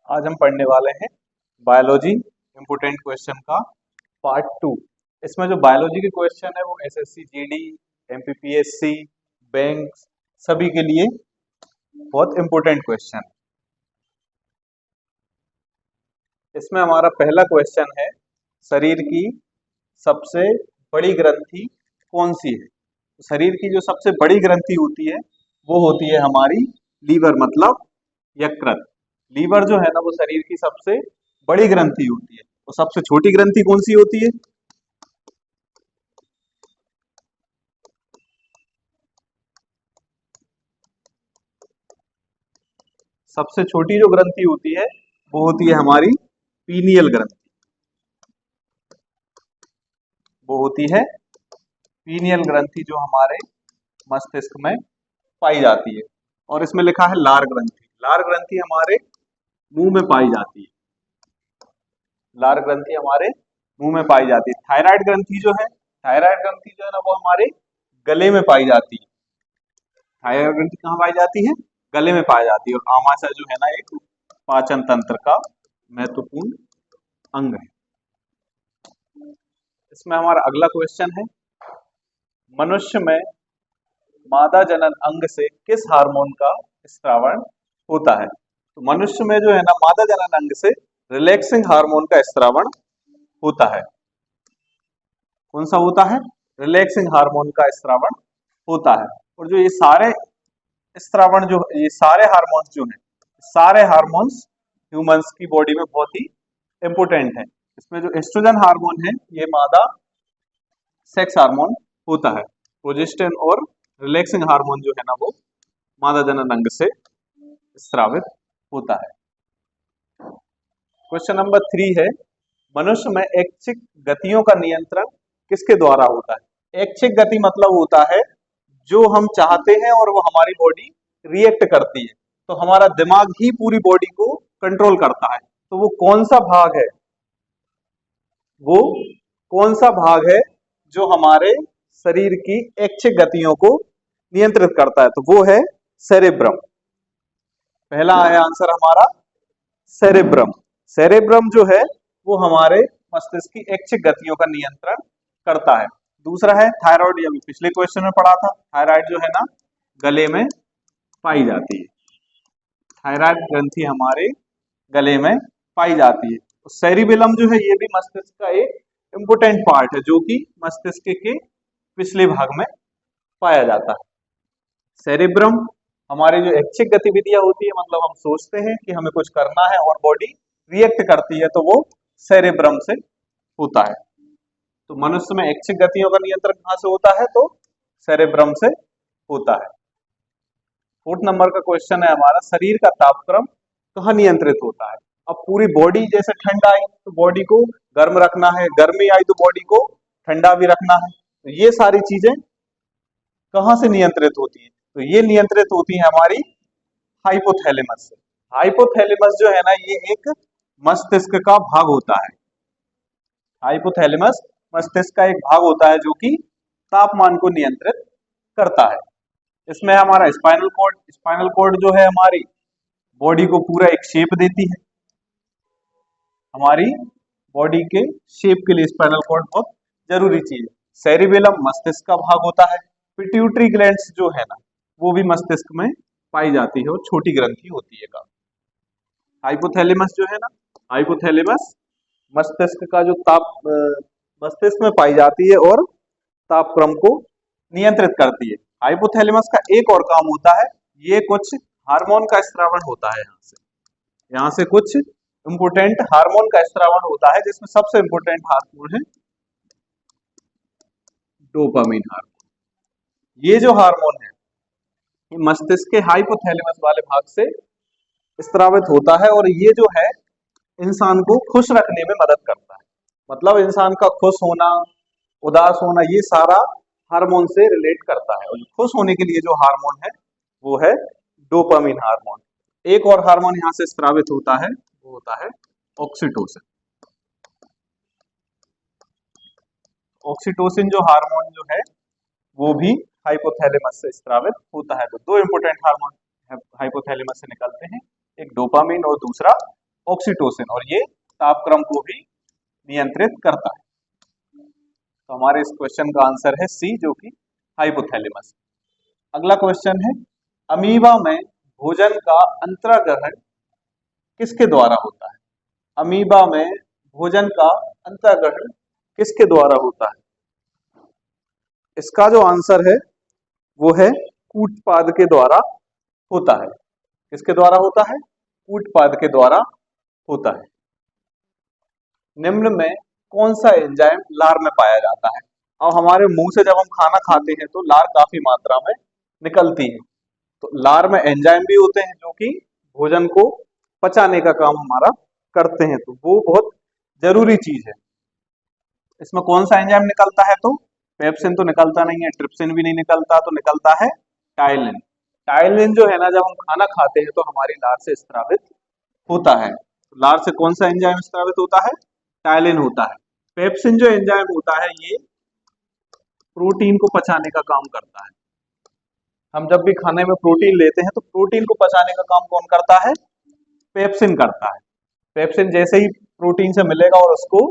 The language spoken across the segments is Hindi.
आज हम पढ़ने वाले हैं बायोलॉजी इम्पोर्टेंट क्वेश्चन का पार्ट 2। इसमें जो बायोलॉजी के क्वेश्चन है वो एसएससी जीडी एमपीपीएससी बैंक सभी के लिए बहुत इम्पोर्टेंट क्वेश्चन। इसमें हमारा पहला क्वेश्चन है, शरीर की सबसे बड़ी ग्रंथि कौन सी है। शरीर की जो सबसे बड़ी ग्रंथि होती है वो होती है हमारी लीवर, मतलब यकृत। लीवर जो है ना वो शरीर की सबसे बड़ी ग्रंथि होती है। और सबसे छोटी ग्रंथि कौन सी होती है? सबसे छोटी जो ग्रंथि होती है वो होती है हमारी पीनियल ग्रंथि। वो होती है पीनियल ग्रंथि जो हमारे मस्तिष्क में पाई जाती है। और इसमें लिखा है लार ग्रंथि। लार ग्रंथि हमारे मुंह में पाई जाती है। लार ग्रंथि हमारे मुंह में पाई जाती है। थायराइड ग्रंथि जो है, थायराइड ग्रंथि जो है ना वो हमारे गले में पाई जाती है। थायराइड ग्रंथि कहाँ पाई जाती है? गले में पाई जाती है। और आमाशय जो है ना एक पाचन तंत्र का महत्वपूर्ण अंग है। इसमें हमारा अगला क्वेश्चन है, मनुष्य में मादा जनन अंग से किस हार्मोन का स्रावण होता है? तो मनुष्य में जो है ना मादा जनन अंग से रिलैक्सिंग हार्मोन का स्रावण होता है। कौन सा होता है? रिलैक्सिंग हार्मोन का स्रावण होता है। और जो ये सारे स्रावण जो ये सारे हार्मोन्स जो हैं, सारे हार्मोन्स ह्यूमंस की बॉडी में बहुत ही इंपॉर्टेंट है। इसमें जो एस्ट्रोजन हार्मोन है ये मादा सेक्स हार्मोन होता है। प्रोजेस्टेरोन और रिलैक्सिंग हार्मोन जो है ना वो मादा जनन अंग से स्रावित होता है। क्वेश्चन नंबर 3 है, मनुष्य में ऐच्छिक गतियों का नियंत्रण किसके द्वारा होता है? ऐच्छिक गति मतलब होता है जो हम चाहते हैं और वो हमारी बॉडी रिएक्ट करती है। तो हमारा दिमाग ही पूरी बॉडी को कंट्रोल करता है। तो वो कौन सा भाग है? वो कौन सा भाग है जो हमारे शरीर की ऐच्छिक गतियों को नियंत्रित करता है? तो वो है सेरेब्रम। पहला आया आंसर हमारा सेरेब्रम। सेरेब्रम जो है वो हमारे मस्तिष्क की ऐच्छिक गतियों का नियंत्रण करता है। दूसरा है थायराइड। अभी पिछले क्वेश्चन में पढ़ा था, थायराइड जो है ना गले में पाई जाती है। थायराइड ग्रंथि हमारे गले में पाई जाती है। तो सेरिबेलम जो है ये भी मस्तिष्क का एक इम्पोर्टेंट पार्ट है जो कि मस्तिष्क के पिछले भाग में पाया जाता है। सेरिब्रम हमारी जो ऐच्छिक गतिविधियां होती है, मतलब हम सोचते हैं कि हमें कुछ करना है और बॉडी रिएक्ट करती है, तो वो सेरिब्रम से होता है। तो मनुष्य में ऐच्छिक गतियों का नियंत्रण कहाँ से होता है? तो सेरेब्रम से होता है। 4th नंबर का क्वेश्चन है हमारा, शरीर का तापक्रम कहाँ नियंत्रित होता है? अब पूरी बॉडी जैसे ठंडा आई तो बॉडी को गर्म रखना है, गर्मी आई तो बॉडी को ठंडा भी रखना है। तो ये सारी चीजें कहाँ से नियंत्रित होती है? तो ये नियंत्रित होती है हमारी हाइपोथैलेमस से। हाइपोथैलेमस जो है ना ये एक मस्तिष्क का भाग होता है। हाइपोथैलेमस मस्तिष्क का एक भाग होता है जो कि तापमान को नियंत्रित करता है। इसमें हमारा स्पाइनल कॉर्ड, स्पाइनल कॉर्ड जो है हमारी बॉडी को पूरा एक शेप देती है। हमारी बॉडी के शेप के लिए स्पाइनल कॉर्ड बहुत जरूरी चीज है। सेरिबेलम मस्तिष्क का भाग होता है। पिट्यूटरी ग्लैंड्स जो है ना वो भी मस्तिष्क में पाई जाती है और छोटी ग्रंथि होती है का। हाइपोथैलेमस जो है ना, हाइपोथैलेमस मस्तिष्क का जो मस्तिष्क में पाई जाती है और तापक्रम को नियंत्रित करती है। हाइपोथैलेमस का एक और काम होता है, ये कुछ हार्मोन का स्रावण होता है। यहाँ से कुछ इंपोर्टेंट हार्मोन का स्रावण होता है, जिसमें सबसे इंपोर्टेंट हार्मोन है डोपामिन हार्मोन। ये जो हार्मोन है ये मस्तिष्क के हाइपोथैलेमस वाले भाग से स्रावित होता है और ये जो है इंसान को खुश रखने में मदद करता है। मतलब इंसान का खुश होना, उदास होना, ये सारा हार्मोन से रिलेट करता है। और खुश होने के लिए जो हार्मोन है वो है डोपामिन हार्मोन। एक और हार्मोन यहाँ से स्रावित होता है, वो होता है ऑक्सीटोसिन। ऑक्सीटोसिन जो हार्मोन जो है वो भी हाइपोथैलेमस से स्रावित होता है। तो दो इंपोर्टेंट हार्मोन हाइपोथैलेमस से निकलते हैं, एक डोपामिन और दूसरा ऑक्सीटोसिन, और ये तापक्रम को भी नियंत्रित करता है। तो हमारे इस क्वेश्चन का आंसर है सी, जो कि हाइपोथैलेमस। अगला क्वेश्चन है, अमीबा में भोजन का अंतराग्रहण किसके द्वारा होता है? अमीबा में भोजन का अंतराग्रहण किसके द्वारा होता है? इसका जो आंसर है वो है कूटपाद के द्वारा होता है। किसके द्वारा होता है? कूटपाद के द्वारा होता है। निम्न में कौन सा एंजाइम लार में पाया जाता है? अब हमारे मुंह से जब हम खाना खाते हैं तो लार काफी मात्रा में निकलती है। तो लार में एंजाइम भी होते हैं जो कि भोजन को पचाने का काम हमारा करते हैं, तो वो बहुत जरूरी चीज है। इसमें कौन सा एंजाइम निकलता है? तो पेप्सिन तो निकलता नहीं है, ट्रिप्सिन भी नहीं निकलता, तो निकलता है टाइलिन। टाइलिन जो है ना, जब हम खाना खाते हैं तो हमारी लार से स्रावित होता है। तो लार से कौन सा एंजाइम स्रावित होता है? टाइलिन होता है। पेप्सिन जो एंजाइम होता है ये प्रोटीन को पचाने का काम करता है। हम जब भी खाने में प्रोटीन लेते हैं तो प्रोटीन को पचाने का काम कौन करता है? पेप्सिन करता है। पेप्सिन जैसे ही प्रोटीन से मिलेगा और उसको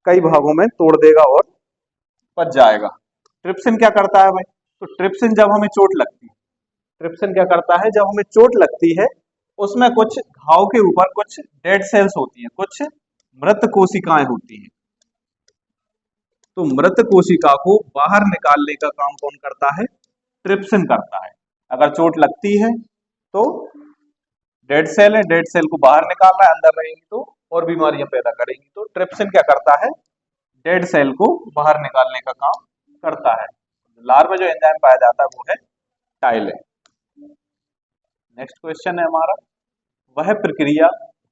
कई भागों में तोड़ देगा और पच जाएगा। ट्रिप्सिन क्या करता है भाई? तो ट्रिप्सिन जब हमें चोट लगती है, ट्रिप्सिन क्या करता है? जब हमें चोट लगती है उसमें कुछ घाव के ऊपर कुछ डेड सेल्स होती हैं, कुछ मृत कोशिकाएं होती हैं। तो मृत कोशिका को बाहर निकालने का काम कौन करता है? ट्रिप्सिन करता है। अगर चोट लगती है तो डेड सेल है, डेड सेल को बाहर निकालना है, अंदर रहेंगी तो और बीमारियां पैदा करेंगी। तो ट्रिप्सिन क्या करता है? डेड सेल को बाहर निकालने का काम करता है। लार में जो एंजाइम पाया जाता है वो है टाइलिन। नेक्स्ट क्वेश्चन है हमारा, वह प्रक्रिया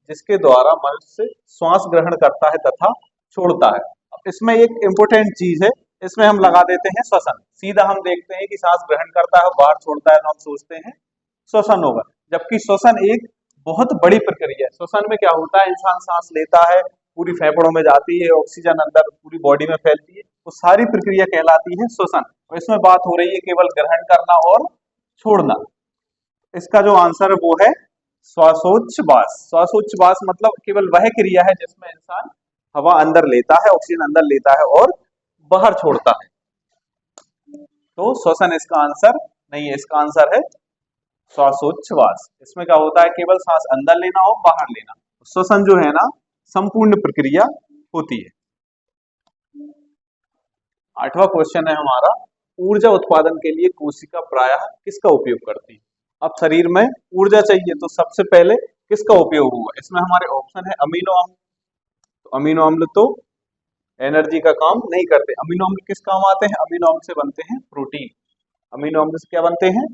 जिसके द्वारा मनुष्य श्वास ग्रहण करता है तथा छोड़ता है। अब इसमें एक इंपॉर्टेंट चीज है, इसमें हम लगा देते हैं श्वसन। सीधा हम देखते हैं कि सांस ग्रहण करता है, बाहर छोड़ता है, तो हम सोचते हैं श्वसन होगा, जबकि श्वसन एक बहुत बड़ी प्रक्रिया है। श्वसन में क्या होता है? इंसान सांस लेता है, पूरी फेफड़ों में जाती है, ऑक्सीजन अंदर पूरी बॉडी में फैलती है, वो सारी प्रक्रिया कहलाती है श्वसन। और इसमें बात हो रही है केवल ग्रहण करना और छोड़ना। इसका जो आंसर है वो है श्वासोच्छ्वास। श्वासोच्छ्वास मतलब केवल वह क्रिया है जिसमें इंसान हवा अंदर लेता है, ऑक्सीजन अंदर लेता है और बाहर छोड़ता है। तो श्वसन इसका आंसर नहीं है, इसका आंसर है श्वासोच्छ्वास। इसमें क्या होता है? केवल सांस अंदर लेना और बाहर लेना। श्वसन जो है ना, संपूर्ण प्रक्रिया होती है। 8वां क्वेश्चन है हमारा, ऊर्जा उत्पादन के लिए कोशिका प्रायः किसका उपयोग करती है? अब शरीर में ऊर्जा चाहिए तो सबसे पहले किसका उपयोग हुआ? इसमें हमारे ऑप्शन है अमीनो अम्ल। तो अमीनो अम्ल तो एनर्जी का काम नहीं करते। अमीनो अम्ल किस काम आते हैं? अमीनो अम्ल से बनते हैं प्रोटीन। अमीनो अम्ल से क्या बनते हैं?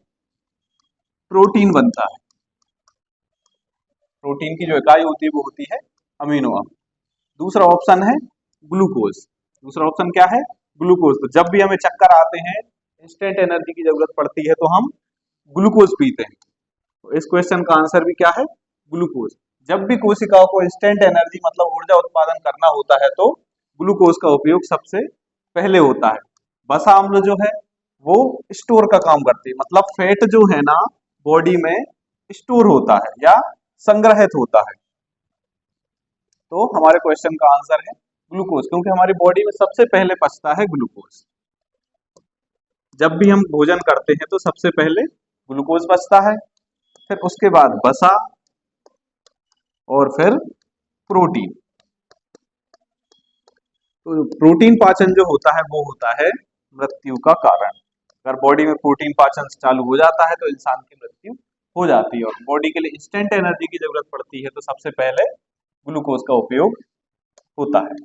प्रोटीन बनता है। प्रोटीन की जो इकाई होती है वो होती है अमीनो अम्ल। दूसरा ऑप्शन है ग्लूकोज। दूसरा ऑप्शन क्या है? ग्लूकोज। तो जब भी हमें चक्कर आते हैं, इंस्टेंट एनर्जी की जरूरत पड़ती है, तो हम ग्लूकोज पीते हैं। तो इस क्वेश्चन का आंसर भी क्या है? ग्लूकोज। जब भी कोशिकाओं को इंस्टेंट एनर्जी मतलब ऊर्जा उत्पादन करना होता है तो ग्लूकोज का उपयोग सबसे पहले होता है। वसा अम्ल जो है वो स्टोर का काम करती है, मतलब फैट जो है ना बॉडी में स्टोर होता है या संग्रहित होता है। तो हमारे क्वेश्चन का आंसर है ग्लूकोज, क्योंकि हमारी बॉडी में सबसे पहले पचता है ग्लूकोज। जब भी हम भोजन करते हैं तो सबसे पहले ग्लूकोज पचता है, फिर उसके बाद वसा और फिर प्रोटीन। तो प्रोटीन पाचन जो होता है वो होता है मृत्यु का कारण। अगर बॉडी में प्रोटीन पाचन चालू हो जाता है तो इंसान की मृत्यु हो जाती है। और बॉडी के लिए इंस्टेंट एनर्जी की जरूरत पड़ती है तो सबसे पहले ग्लूकोज का उपयोग होता है।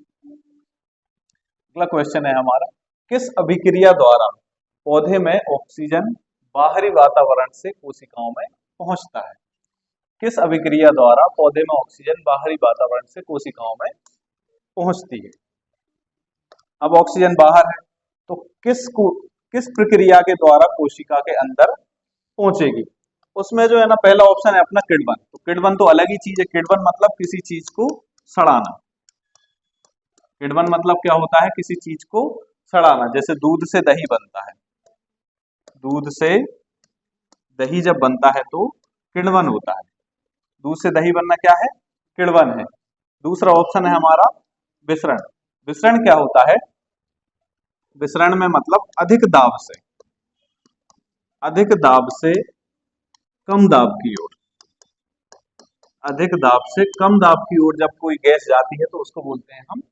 अगला क्वेश्चन है हमारा, किस अभिक्रिया द्वारा पौधे में ऑक्सीजन बाहरी वातावरण से कोशिकाओं में पहुंचता है? किस अभिक्रिया द्वारा पौधे में ऑक्सीजन बाहरी वातावरण से कोशिकाओं में पहुंचती है? अब ऑक्सीजन बाहर है तो किस प्रक्रिया के द्वारा कोशिका के अंदर पहुंचेगी? उसमें जो है ना, पहला ऑप्शन है अपना किण्वन। तो किण्वन तो अलग ही चीज है। किण्वन मतलब किसी चीज को सड़ाना। किण्वन मतलब क्या होता है? किसी चीज को सड़ाना। जैसे दूध से दही बनता है, दूध से दही जब बनता है तो किण्वन होता है। दूध से दही बनना क्या है? किण्वन है। दूसरा ऑप्शन है हमारा विसरण। विसरण क्या होता है? विसरण में मतलब अधिक दाब से कम दाब की ओर, अधिक दाब से कम दाब की ओर जब कोई गैस जाती है तो उसको बोलते हैं हम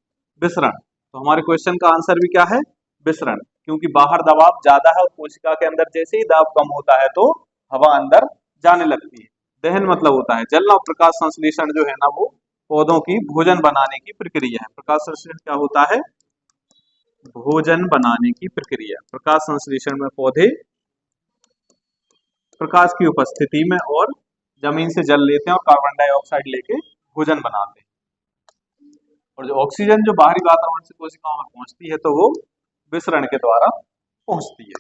विसरण। तो हमारे क्वेश्चन का आंसर भी क्या है? विसरण, क्योंकि बाहर दबाव ज्यादा है और कोशिका के अंदर जैसे ही दाब कम होता है तो हवा अंदर जाने लगती है। दहन मतलब होता है जलना, और प्रकाश संश्लेषण जो है ना वो पौधों की भोजन बनाने की प्रक्रिया है। प्रकाश संश्लेषण क्या होता है? भोजन बनाने की प्रक्रिया। प्रकाश संश्लेषण में पौधे प्रकाश की उपस्थिति में और जमीन से जल लेते हैं और कार्बन डाइऑक्साइड लेके भोजन बनाते हैं। और जो ऑक्सीजन जो बाहरी वातावरण से कोशिकाओं में पहुंचती है तो वो विसरण के द्वारा पहुंचती है।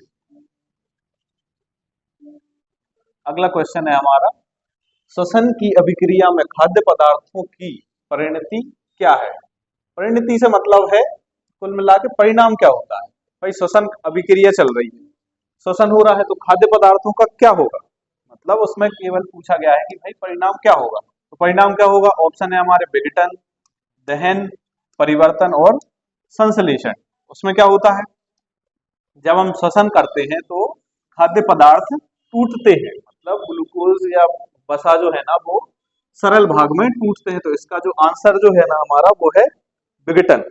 अगला क्वेश्चन है हमारा, श्वसन की अभिक्रिया में खाद्य पदार्थों की परिणति क्या है? परिणति से मतलब है कुल मिला के परिणाम क्या होता है। भाई श्वसन अभिक्रिया चल रही है, श्वसन हो रहा है, तो खाद्य पदार्थों का क्या होगा? मतलब उसमें केवल पूछा गया है कि भाई परिणाम क्या होगा। तो परिणाम क्या होगा? ऑप्शन है हमारे विघटन, दहन, परिवर्तन और संश्लेषण। उसमें क्या होता है? जब हम श्वसन करते हैं तो खाद्य पदार्थ टूटते हैं, मतलब ग्लूकोज या वसा जो है ना वो सरल भाग में टूटते हैं। तो इसका जो आंसर जो है ना हमारा वो है विघटन।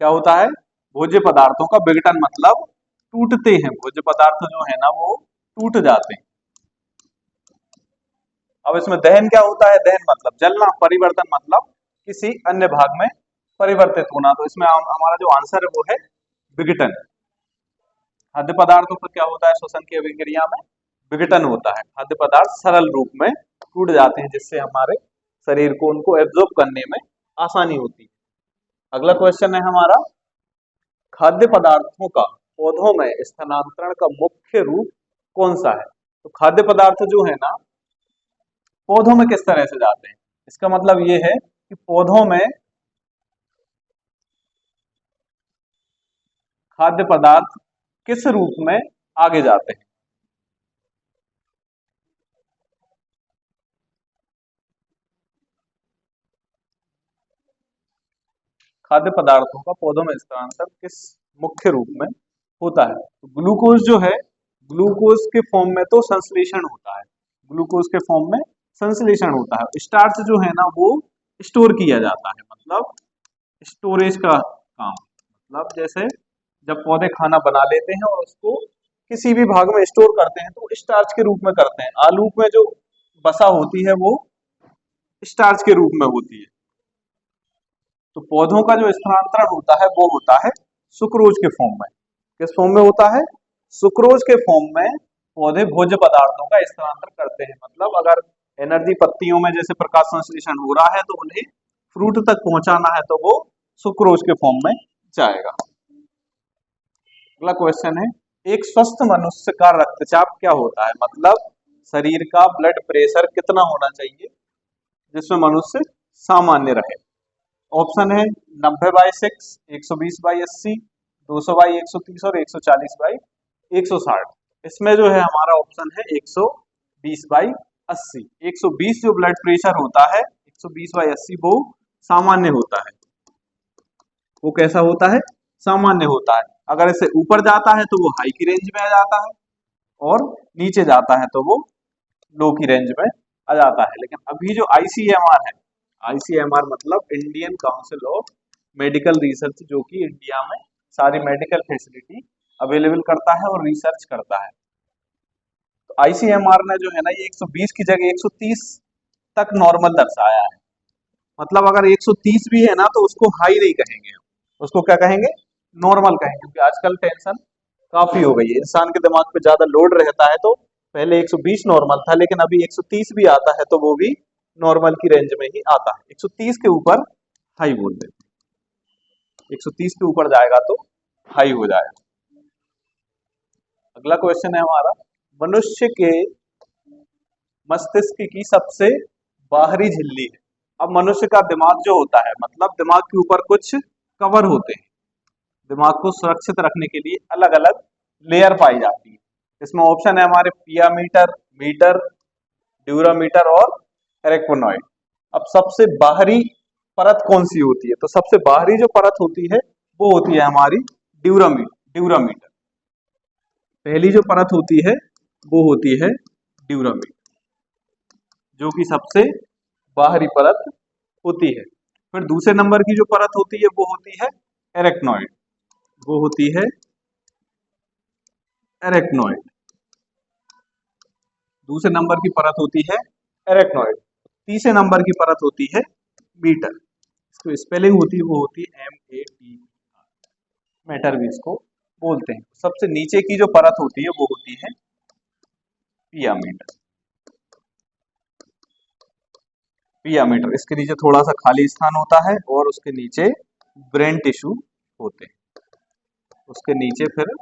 क्या होता है? भोज्य पदार्थों का विघटन मतलब टूटते हैं, भोज्य पदार्थ जो है ना वो टूट जाते हैं। अब इसमें दहन क्या होता है? दहन मतलब जलना, परिवर्तन मतलब किसी अन्य भाग में परिवर्तित होना। तो इसमें हमारा जो आंसर है वो है विघटन। खाद्य पदार्थों का क्या होता है? श्वसन की अभिक्रिया में विघटन होता है, खाद्य पदार्थ सरल रूप में टूट जाते हैं जिससे हमारे शरीर को उनको एब्जॉर्ब करने में आसानी होती है। अगला क्वेश्चन है हमारा, खाद्य पदार्थों का पौधों में स्थानांतरण का मुख्य रूप कौन सा है? तो खाद्य पदार्थ जो है ना पौधों में किस तरह से जाते हैं? इसका मतलब ये है कि पौधों में खाद्य पदार्थ किस रूप में आगे जाते हैं? खाद्य पदार्थों का पौधों में स्थानांतरण किस मुख्य रूप में होता है? तो ग्लूकोज जो है, ग्लूकोज के फॉर्म में तो संश्लेषण होता है, ग्लूकोज के फॉर्म में संश्लेषण होता है। स्टार्च जो है ना वो स्टोर किया जाता है, मतलब स्टोरेज का काम। मतलब जैसे जब पौधे खाना बना लेते हैं और उसको किसी भी भाग में स्टोर करते हैं तो वो स्टार्च के रूप में करते हैं। आलू में जो वसा होती है वो स्टार्च के रूप में होती है। तो पौधों का जो स्थानांतरण होता है वो होता है सुक्रोज के फॉर्म में। किस फॉर्म में होता है? सुक्रोज के फॉर्म में पौधे भोज्य पदार्थों का स्थानांतरण करते हैं। मतलब अगर एनर्जी पत्तियों में जैसे प्रकाश संश्लेषण हो रहा है तो उन्हें फ्रूट तक पहुंचाना है तो वो सुक्रोज के फॉर्म में जाएगा। अगला क्वेश्चन है, एक स्वस्थ मनुष्य का रक्तचाप क्या होता है? मतलब शरीर का ब्लड प्रेशर कितना होना चाहिए जिसमें मनुष्य सामान्य रहे? ऑप्शन है 90/6, 120/80, 200/130 और 140/160। इसमें जो है हमारा ऑप्शन है 120/80। 120 जो ब्लड प्रेशर होता है, 120/80 वो सामान्य होता है। वो कैसा होता है? सामान्य होता है। अगर इससे ऊपर जाता है तो वो हाई की रेंज में आ जाता है और नीचे जाता है तो वो लो की रेंज में आ जाता है। लेकिन अभी जो आईसीएमआर है, आईसीएमआर मतलब Indian council of medical research, जो कि इंडिया में सारी मेडिकल फैसिलिटी अवेलेबल करता है और रिसर्च करता है। तो आईसीएमआर ने जो है ना ये 120 की जगह 130 तक नॉर्मल दर्शाया है। मतलब अगर 130 भी है ना तो उसको हाई नहीं कहेंगे, उसको क्या कहेंगे? नॉर्मल कहेंगे, क्योंकि आजकल टेंशन काफी हो गई है, इंसान के दिमाग पे ज्यादा लोड रहता है। तो पहले 120 नॉर्मल था लेकिन अभी 130 भी आता है तो वो भी नॉर्मल की रेंज में ही आता है। 130 के ऊपर हाई बोल देते हैं, 130 के ऊपर जाएगा तो हाई हो जाएगा। अगला क्वेश्चन है हमारा, मनुष्य के मस्तिष्क की सबसे बाहरी झिल्ली है। अब मनुष्य का दिमाग जो होता है, मतलब दिमाग के ऊपर कुछ कवर होते हैं, दिमाग को सुरक्षित रखने के लिए अलग अलग लेयर पाई जाती है। इसमें ऑप्शन है हमारे पियामीटर, मीटर, ड्यूरामीटर और एरेक्टोनॉइड। अब सबसे बाहरी परत कौन सी होती है? तो सबसे बाहरी जो परत होती है वो होती है हमारी ड्यूरामीटर। पहली जो परत होती है वो होती है ड्यूरामीटर, जो कि सबसे बाहरी परत होती है। फिर दूसरे नंबर की जो परत होती है वो होती है एरेक्नॉइड, वो होती है एरेक्नॉइड। दूसरे नंबर की परत होती है एरेक्नॉइड। तीसरे नंबर की परत होती है मीटर, इसको स्पेलिंग होती है वो होती है MATER, मैटर भी इसको बोलते हैं। सबसे नीचे की जो परत होती है वो होती है पियामीटर। पियामीटर, इसके नीचे थोड़ा सा खाली स्थान होता है और उसके नीचे ब्रेन टिश्यू होते हैं, उसके नीचे फिर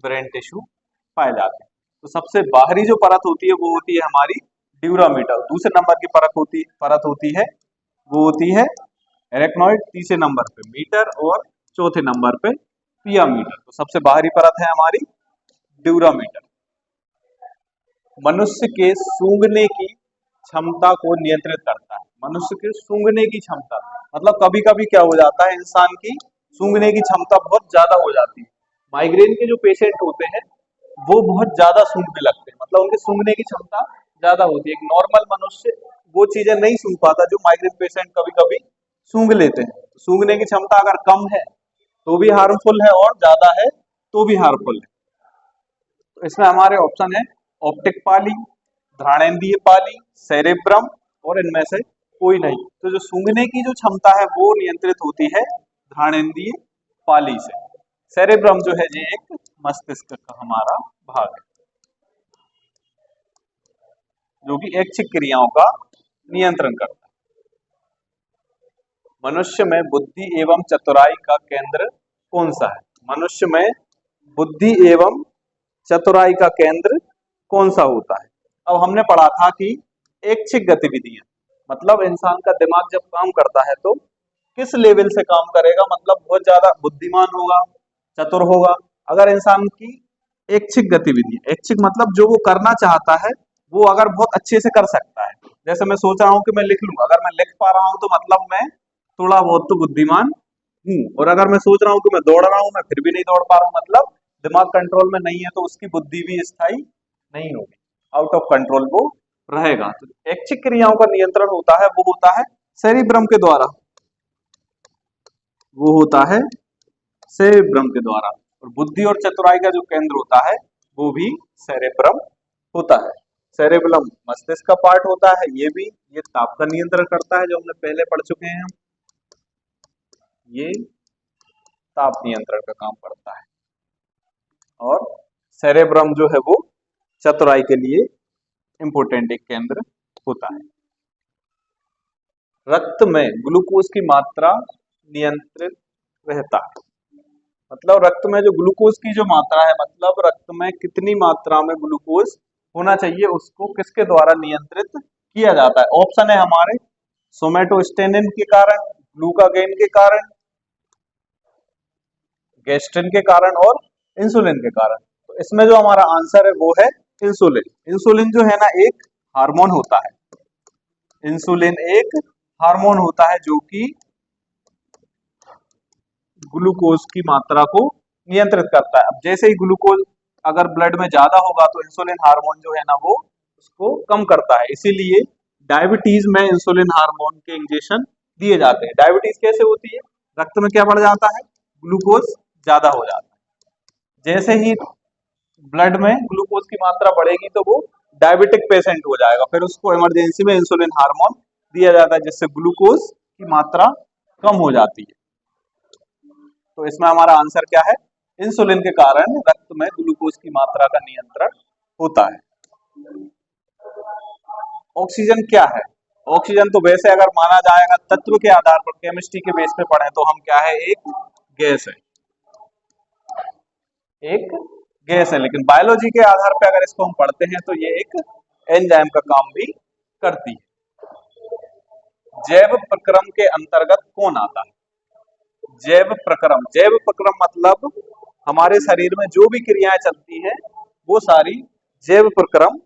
ब्रेन टिश्यू पाए जाते हैं। तो सबसे बाहरी जो परत होती है वो होती है हमारी ड्यूरामीटर। दूसरे नंबर की परत होती है वो होती है एरेक्नॉइड, तीसरे नंबर पे मीटर और चौथे नंबर पे पियामीटर। तो सबसे बाहरी परत है हमारी ड्यूरामीटर। मनुष्य के सूंघने की क्षमता को नियंत्रित करता है। मनुष्य के सूंघने की क्षमता मतलब कभी कभी क्या हो जाता है, इंसान की सूंघने की क्षमता बहुत ज्यादा हो जाती है। माइग्रेन के जो पेशेंट होते हैं वो बहुत ज्यादा सूंघने लगते हैं, मतलब उनकी सूंघने की क्षमता ज्यादा होती है। एक नॉर्मल मनुष्य वो चीजें नहीं सूंघ पाता जो माइग्रेन पेशेंट कभी कभी सूंघ लेते हैं। तो सूंघने की क्षमता अगर कम है तो भी हार्मफुल है और ज्यादा है तो भी हार्मफुल है। तो इसमें हमारे ऑप्शन है ऑप्टिक पाली, घ्राणेंद्रिय पाली, सेरेब्रम और इनमें से कोई नहीं। तो जो सूंघने की जो क्षमता है वो नियंत्रित होती है घ्राणेंद्रिय पाली से। सेरेब्रम जो है ये एक मस्तिष्क का हमारा भाग है जो कि ऐच्छिक क्रियाओं का नियंत्रण करता है। मनुष्य में बुद्धि एवं चतुराई का केंद्र कौन सा है? मनुष्य में बुद्धि एवं चतुराई का केंद्र कौन सा होता है? अब हमने पढ़ा था कि ऐच्छिक गतिविधियां, मतलब इंसान का दिमाग जब काम करता है तो किस लेवल से काम करेगा, मतलब बहुत ज्यादा बुद्धिमान होगा, चतुर होगा। अगर इंसान की ऐच्छिक गतिविधि, ऐच्छिक मतलब जो वो करना चाहता है वो अगर बहुत अच्छे से कर सकता है, जैसे मैं सोच रहा हूँ कि मैं लिख लूंगा, अगर मैं लिख पा रहा हूँ तो मतलब मैं थोड़ा बहुत तो बुद्धिमान हूँ। और अगर मैं सोच रहा हूँ कि मैं दौड़ रहा हूँ मैं फिर भी नहीं दौड़ पा रहा हूँ, मतलब दिमाग कंट्रोल में नहीं है, तो उसकी बुद्धि भी स्थायी नहीं होगी, आउट ऑफ कंट्रोल वो रहेगा। तो ऐच्छिक क्रियाओं का नियंत्रण होता है वो होता है सेरिब्रम के द्वारा, वो होता है सेरेब्रम के द्वारा। और बुद्धि और चतुराई का जो केंद्र होता है वो भी सेरेब्रम होता है। सेरेब्रम मस्तिष्क का पार्ट होता है, ये ताप का नियंत्रण करता है जो हमने पहले पढ़ चुके हैं हम, ये ताप नियंत्रण का काम करता है। और सेरेब्रम जो है वो चतुराई के लिए इंपोर्टेंट एक केंद्र होता है। रक्त में ग्लूकोज की मात्रा नियंत्रित रहता है, मतलब रक्त में जो ग्लूकोज की जो मात्रा है, मतलब रक्त में कितनी मात्रा में ग्लूकोज होना चाहिए उसको किसके द्वारा नियंत्रित किया जाता है? ऑप्शन है हमारे सोमेटोस्टेनिन के कारण, ग्लूकागेन के कारण, गैस्ट्रिन के कारण और इंसुलिन के कारण। तो इसमें जो हमारा आंसर है वो है इंसुलिन। इंसुलिन जो है ना एक हार्मोन होता है, इंसुलिन एक हार्मोन होता है जो कि ग्लूकोज की मात्रा को नियंत्रित करता है। अब जैसे ही ग्लूकोज अगर ब्लड में ज्यादा होगा तो इंसुलिन हार्मोन जो है ना वो उसको कम करता है, इसीलिए डायबिटीज में इंसुलिन हार्मोन के इंजेक्शन दिए जाते हैं। डायबिटीज कैसे होती है? रक्त में क्या बढ़ जाता है, ग्लूकोज ज्यादा हो जाता है। जैसे ही ब्लड में ग्लूकोज की मात्रा बढ़ेगी तो वो डायबिटिक पेशेंट हो जाएगा, फिर उसको इमरजेंसी में इंसुलिन हार्मोन दिया जाता है जिससे ग्लूकोज की मात्रा कम हो जाती है। तो इसमें हमारा आंसर क्या है? इंसुलिन के कारण रक्त में ग्लूकोज की मात्रा का नियंत्रण होता है। ऑक्सीजन क्या है? ऑक्सीजन तो वैसे अगर माना जाएगा तत्व के आधार पर, केमिस्ट्री के बेस पे पढ़े तो हम क्या है, एक गैस है, एक गैस है। लेकिन बायोलॉजी के आधार पर अगर इसको हम पढ़ते हैं तो ये एक एंजाइम का काम भी करती है। जैव प्रक्रम के अंतर्गत कौन आता है? जैव प्रक्रम, जैव प्रक्रम मतलब हमारे शरीर में जो भी क्रियाएं चलती हैं वो सारी जैव प्रक्रम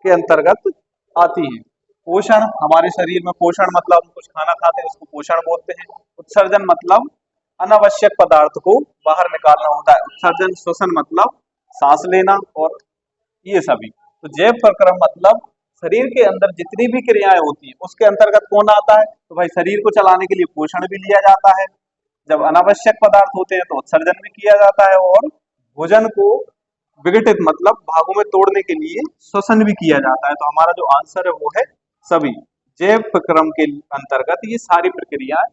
के अंतर्गत आती हैं। पोषण, हमारे शरीर में पोषण मतलब हम कुछ खाना खाते हैं उसको पोषण बोलते हैं। उत्सर्जन मतलब अनावश्यक पदार्थ को बाहर निकालना होता है उत्सर्जन। श्वसन मतलब सांस लेना और ये सभी। तो जैव प्रक्रम मतलब शरीर के अंदर जितनी भी क्रियाएं होती हैं उसके अंतर्गत कौन आता है, तो भाई शरीर को चलाने के लिए पोषण भी लिया जाता है। जब अनावश्यक पदार्थ होते हैं तो उत्सर्जन भी किया जाता है और भोजन को विघटित मतलब भागों में तोड़ने के लिए श्वसन भी किया जाता है। तो हमारा जो आंसर है वो है सभी। जैव प्रक्रम के अंतर्गत ये सारी प्रक्रियाएं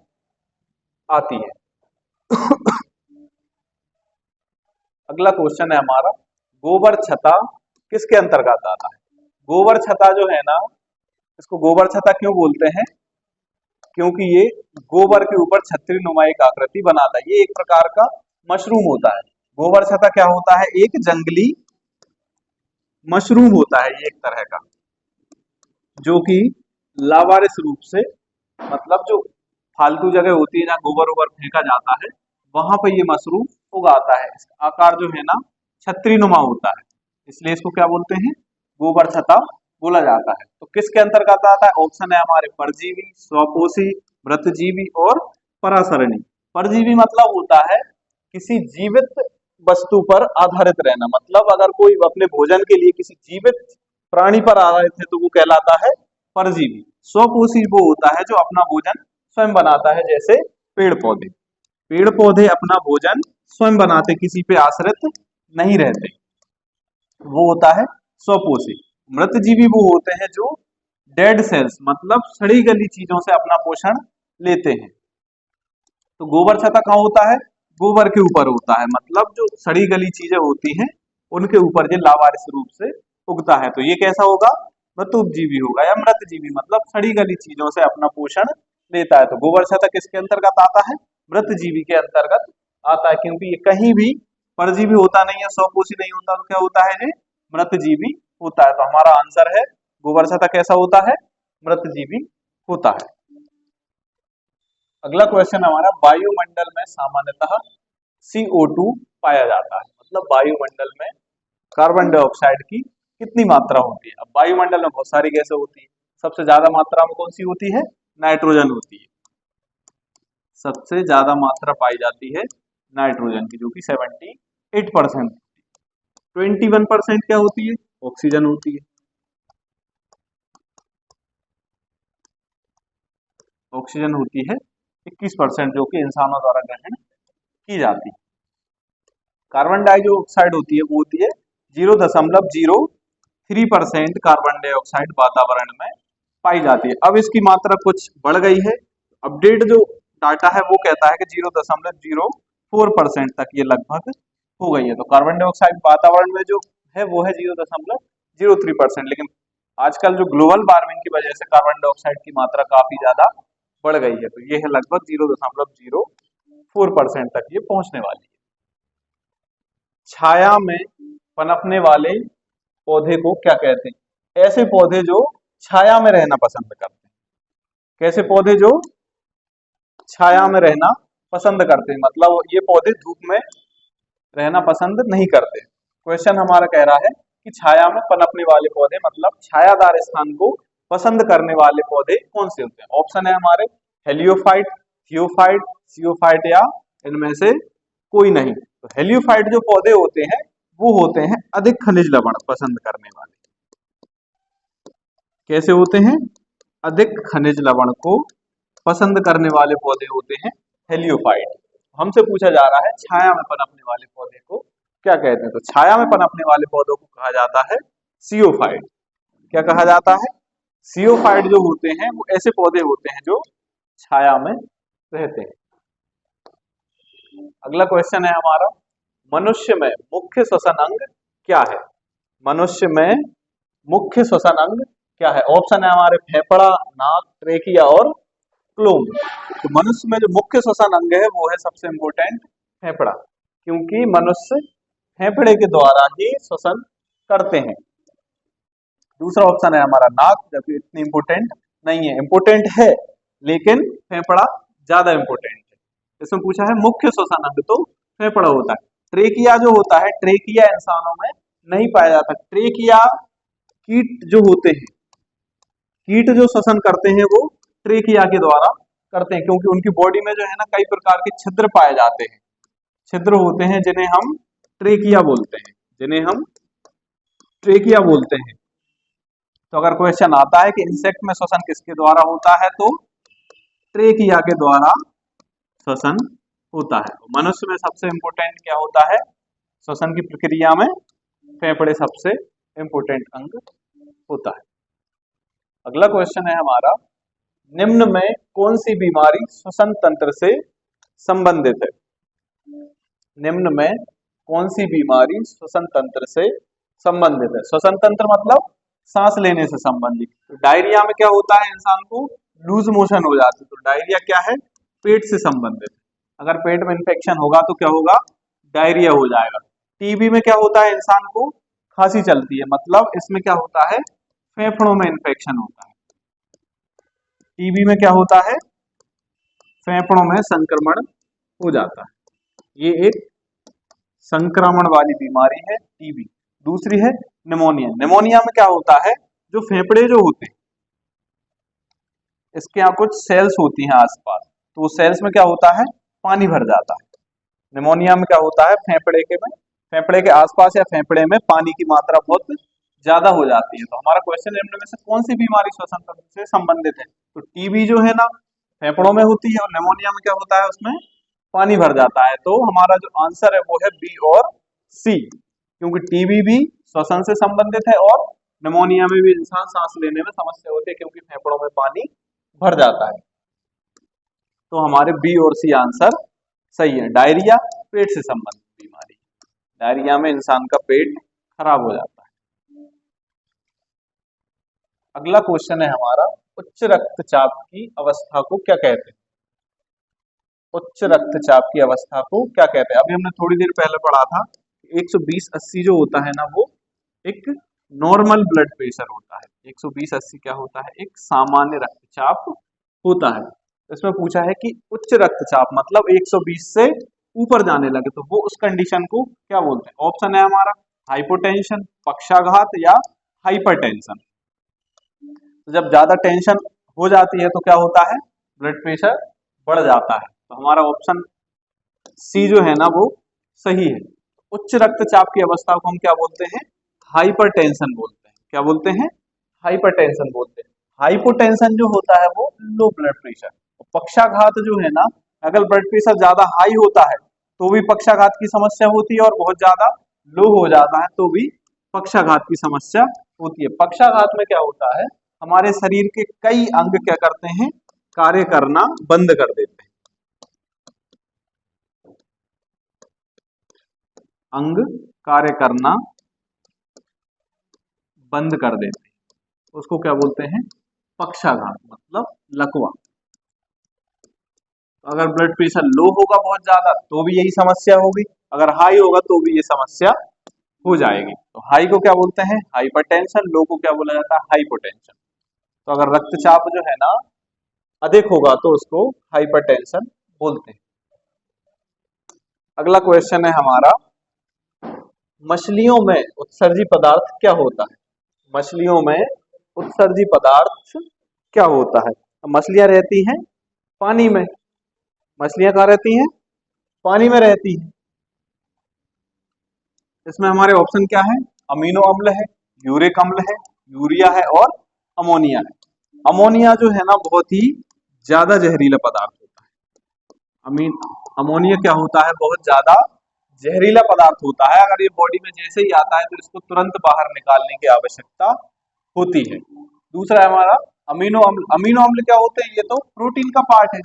आती है। अगला क्वेश्चन है हमारा, गोबर छता किसके अंतर्गत आता है? गोबर छता जो है ना, इसको गोबर छता क्यों बोलते हैं? क्योंकि ये गोबर के ऊपर छतरी नुमा एक आकृति बनाता है। ये एक प्रकार का मशरूम होता है। गोबर छता क्या होता है? एक जंगली मशरूम होता है ये एक तरह का, जो कि लावारिस रूप से मतलब जो फालतू जगह होती है जहाँ गोबर ओबर फेंका जाता है वहां पर ये मशरूम उगाता है। इसका आकार जो है ना छतरी नुमा होता है, इसलिए इसको क्या बोलते हैं? गोबर छता बोला जाता है। तो किसके अंतर्गत आता है? ऑप्शन है हमारे परजीवी, स्वपोषी, मृतजीवी और परासरणी। परजीवी मतलब होता है किसी जीवित वस्तु पर आधारित रहना, मतलब अगर कोई अपने भोजन के लिए किसी जीवित प्राणी पर आधारित है तो वो कहलाता है परजीवी। स्वपोषी वो होता है जो अपना भोजन स्वयं बनाता है, जैसे पेड़ पौधे। पेड़ पौधे अपना भोजन स्वयं बनाते, किसी पे आश्रित नहीं रहते, वो होता है स्वपोषी। मृतजीवी वो होते हैं जो डेड सेल्स मतलब सड़ी गली चीजों से अपना पोषण लेते हैं। तो गोबर छता कहाँ होता है? गोबर के ऊपर होता है, मतलब जो सड़ी गली चीजें होती हैं उनके ऊपर ये लावारिस रूप से उगता है। तो ये कैसा होगा? मृतोपजीवी होगा या मृतजीवी मतलब सड़ी गली चीजों से अपना पोषण लेता है। तो गोबर छता किसके अंतर्गत आता है? मृतजीवी के अंतर्गत आता है, क्योंकि ये कहीं भी परजीवी होता नहीं है, स्वपोषी नहीं होता, तो क्या होता है? ये मृतजीवी होता है। तो हमारा आंसर है गोबर छता कैसा होता है? मृतजीवी होता है। अगला क्वेश्चन हमारा, वायुमंडल में सामान्यतः CO2 पाया जाता है, मतलब वायुमंडल में कार्बन डाइऑक्साइड की कितनी मात्रा होती है? अब वायुमंडल में बहुत सारी गैसें होती है, सबसे ज्यादा मात्रा में कौन सी होती है? नाइट्रोजन होती है। सबसे ज्यादा मात्रा पाई जाती है नाइट्रोजन की, जो कि 78%। 21% क्या होती है? ऑक्सीजन होती है। ऑक्सीजन होती है 21%, जो कि इंसानों द्वारा ग्रहण की जाती है। कार्बन डाइऑक्साइड होती है वो होती है 0.03% कार्बन डाइऑक्साइड वातावरण में पाई जाती है। अब इसकी मात्रा कुछ बढ़ गई है, अपडेट जो डाटा है वो कहता है कि 0.04% तक ये लगभग हो गई है। तो कार्बन डाइऑक्साइड वातावरण में जो है वो है 0.03%, लेकिन आजकल जो ग्लोबल वार्मिंग की वजह से कार्बन डाइऑक्साइड की मात्रा काफी ज्यादा बढ़ गई है, तो ये है लगभग 0.04% तक ये पहुंचने वाली है। छाया में पनपने वाले पौधे को क्या कहते हैं? ऐसे पौधे जो छाया में रहना पसंद करते हैं। कैसे पौधे? जो छाया में रहना पसंद करते हैं, मतलब ये पौधे धूप में रहना पसंद नहीं करते। क्वेश्चन हमारा कह रहा है कि छाया में पनपने वाले पौधे मतलब छायादार स्थान को पसंद करने वाले पौधे कौन से होते हैं? ऑप्शन है हमारे हेलियोफाइट, थियोफाइट, सियोफाइट या इनमें से कोई नहीं। तो हेलियोफाइट जो पौधे होते हैं वो होते हैं अधिक खनिज लवण पसंद करने वाले। कैसे होते हैं? अधिक खनिज लवण को पसंद करने वाले पौधे होते हैं हेलियोफाइट। हमसे पूछा जा रहा है छाया में पनपने वाले पौधे को क्या कहते हैं? तो छाया में पनपने वाले पौधों को कहा जाता है सियोफाइट। क्या कहा जाता है? सियोफाइट जो होते हैं वो ऐसे पौधे होते हैं जो छाया में रहते हैं। अगला क्वेश्चन है हमारा, मनुष्य में मुख्य श्वसन अंग क्या है? मनुष्य में मुख्य श्वसन अंग क्या है? ऑप्शन है हमारे फेफड़ा, नाक, ट्रेकिया और क्लोम। तो मनुष्य में जो मुख्य श्वसन अंग है वो है सबसे इंपोर्टेंट फेफड़ा, क्योंकि मनुष्य फेफड़े के द्वारा ही श्वसन करते हैं। दूसरा ऑप्शन है हमारा नाक, जबकि इतनी इंपोर्टेंट नहीं है, इंपोर्टेंट है लेकिन फेफड़ा ज्यादा इंपोर्टेंट है। इसमें पूछा है मुख्य श्वसन अंग, तो फेफड़ा होता है। ट्रेकिया जो होता है, ट्रेकिया इंसानों में नहीं पाया जाता। ट्रेकिया कीट जो होते हैं, कीट जो श्वसन करते हैं वो ट्रेकिया के द्वारा करते हैं, क्योंकि उनकी बॉडी में जो है ना कई प्रकार के छिद्र पाए जाते हैं, छिद्र होते हैं जिन्हें हम ट्रेकिया बोलते हैं, जिन्हें हम ट्रेकिया बोलते हैं। तो अगर क्वेश्चन आता है कि इंसेक्ट में श्वसन किसके द्वारा होता है, तो ट्रेकिया के द्वारा श्वसन होता है। मनुष्य में सबसे इंपोर्टेंट क्या होता है श्वसन की प्रक्रिया में, फेफड़े सबसे इंपोर्टेंट अंग होता है। अगला क्वेश्चन है हमारा, निम्न में कौन सी बीमारी श्वसन तंत्र से संबंधित है? निम्न में कौन सी बीमारी श्वसन तंत्र से संबंधित है? श्वसन तंत्र मतलब सांस लेने से संबंधित। तो डायरिया में क्या होता है, इंसान को लूज मोशन हो जाती है, तो डायरिया क्या है, पेट से संबंधित। अगर पेट में इंफेक्शन होगा तो क्या होगा, डायरिया हो जाएगा। टीबी में क्या होता है, इंसान को खांसी चलती है, मतलब इसमें क्या होता है, फेफड़ों में इंफेक्शन होता है। टीबी में क्या होता है, फेफड़ों में संक्रमण हो जाता है। ये एक संक्रमण वाली बीमारी है टीबी। दूसरी है निमोनिया। निमोनिया में क्या होता है, जो फेफड़े जो होते हैं इसके यहाँ कुछ सेल्स होती हैं आसपास, तो सेल्स में क्या होता है, पानी भर जाता है। निमोनिया में क्या होता है, फेफड़े के आसपास या फेफड़े में पानी की मात्रा बहुत ज्यादा हो जाती है। तो हमारा क्वेश्चन निम्न में से कौन सी बीमारी श्वसन तंत्र से संबंधित है? तो टीबी जो है ना फेफड़ों में होती है, और निमोनिया में क्या होता है, उसमें पानी भर जाता है। तो हमारा जो आंसर है वो है बी और सी, क्योंकि टीबी भी श्वसन से संबंधित है और निमोनिया में भी इंसान सांस लेने में समस्या होती है, क्योंकि फेफड़ों में पानी भर जाता है। तो हमारे बी और सी आंसर सही है। डायरिया पेट से संबंधित बीमारी, डायरिया में इंसान का पेट खराब हो जाता है। अगला क्वेश्चन है हमारा, उच्च रक्तचाप की अवस्था को क्या कहते हैं? उच्च रक्तचाप की अवस्था को क्या कहते हैं? अभी हमने थोड़ी देर पहले पढ़ा था 120/80 जो होता है ना, वो एक नॉर्मल ब्लड प्रेशर होता है। 120/80 क्या होता है, एक सामान्य रक्तचाप होता है। इसमें पूछा है कि उच्च रक्तचाप मतलब 120 से ऊपर जाने लगे, तो वो उस कंडीशन को क्या बोलते हैं? ऑप्शन है हमारा हाइपोटेंशन, पक्षाघात या हाइपरटेंशन। तो जब ज्यादा टेंशन हो जाती है तो क्या होता है, ब्लड प्रेशर बढ़ जाता है। तो हमारा ऑप्शन सी जो है ना वो सही है। उच्च रक्तचाप की अवस्था को हम क्या बोलते हैं, हाइपरटेंशन बोलते हैं। क्या बोलते हैं, हाइपरटेंशन बोलते हैं। हाइपोटेंशन जो होता है वो लो ब्लड प्रेशर। पक्षाघात जो है ना, अगर ब्लड प्रेशर ज्यादा हाई होता है तो भी पक्षाघात की समस्या होती है, और बहुत ज्यादा लो हो जाता है तो भी पक्षाघात की समस्या होती है। पक्षाघात में क्या होता है, हमारे शरीर के कई अंग क्या करते हैं, कार्य करना बंद कर देते हैं। अंग कार्य करना बंद कर देते हैं, उसको क्या बोलते हैं, पक्षाघात मतलब लकवा। अगर ब्लड प्रेशर लो होगा बहुत ज्यादा तो भी यही समस्या होगी, अगर हाई होगा तो भी ये समस्या हो जाएगी। तो हाई को क्या बोलते हैं, हाइपरटेंशन, लो को क्या बोला जाता है, हाइपोटेंशन। तो अगर रक्तचाप जो है ना अधिक होगा तो उसको हाइपरटेंशन बोलते हैं। अगला क्वेश्चन है हमारा, मछलियों में उत्सर्जी पदार्थ क्या होता है? मछलियों में उत्सर्जी पदार्थ क्या होता है? मछलियां रहती हैं पानी में। मछलियां कहाँ रहती हैं, पानी में रहती हैं। इसमें हमारे ऑप्शन क्या है, अमीनो अम्ल है, यूरिक अम्ल है, यूरिया है और अमोनिया है। अमोनिया जो है ना बहुत ही ज्यादा जहरीला पदार्थ होता है। अमोनिया क्या होता है, बहुत ज्यादा जहरीला पदार्थ होता है। अगर ये बॉडी में जैसे ही आता है तो इसको तुरंत बाहर निकालने की आवश्यकता होती है। दूसरा है हमारा अमीनो अम्ल। अमीनो अम्ल क्या होते हैं, ये तो प्रोटीन का पार्ट है,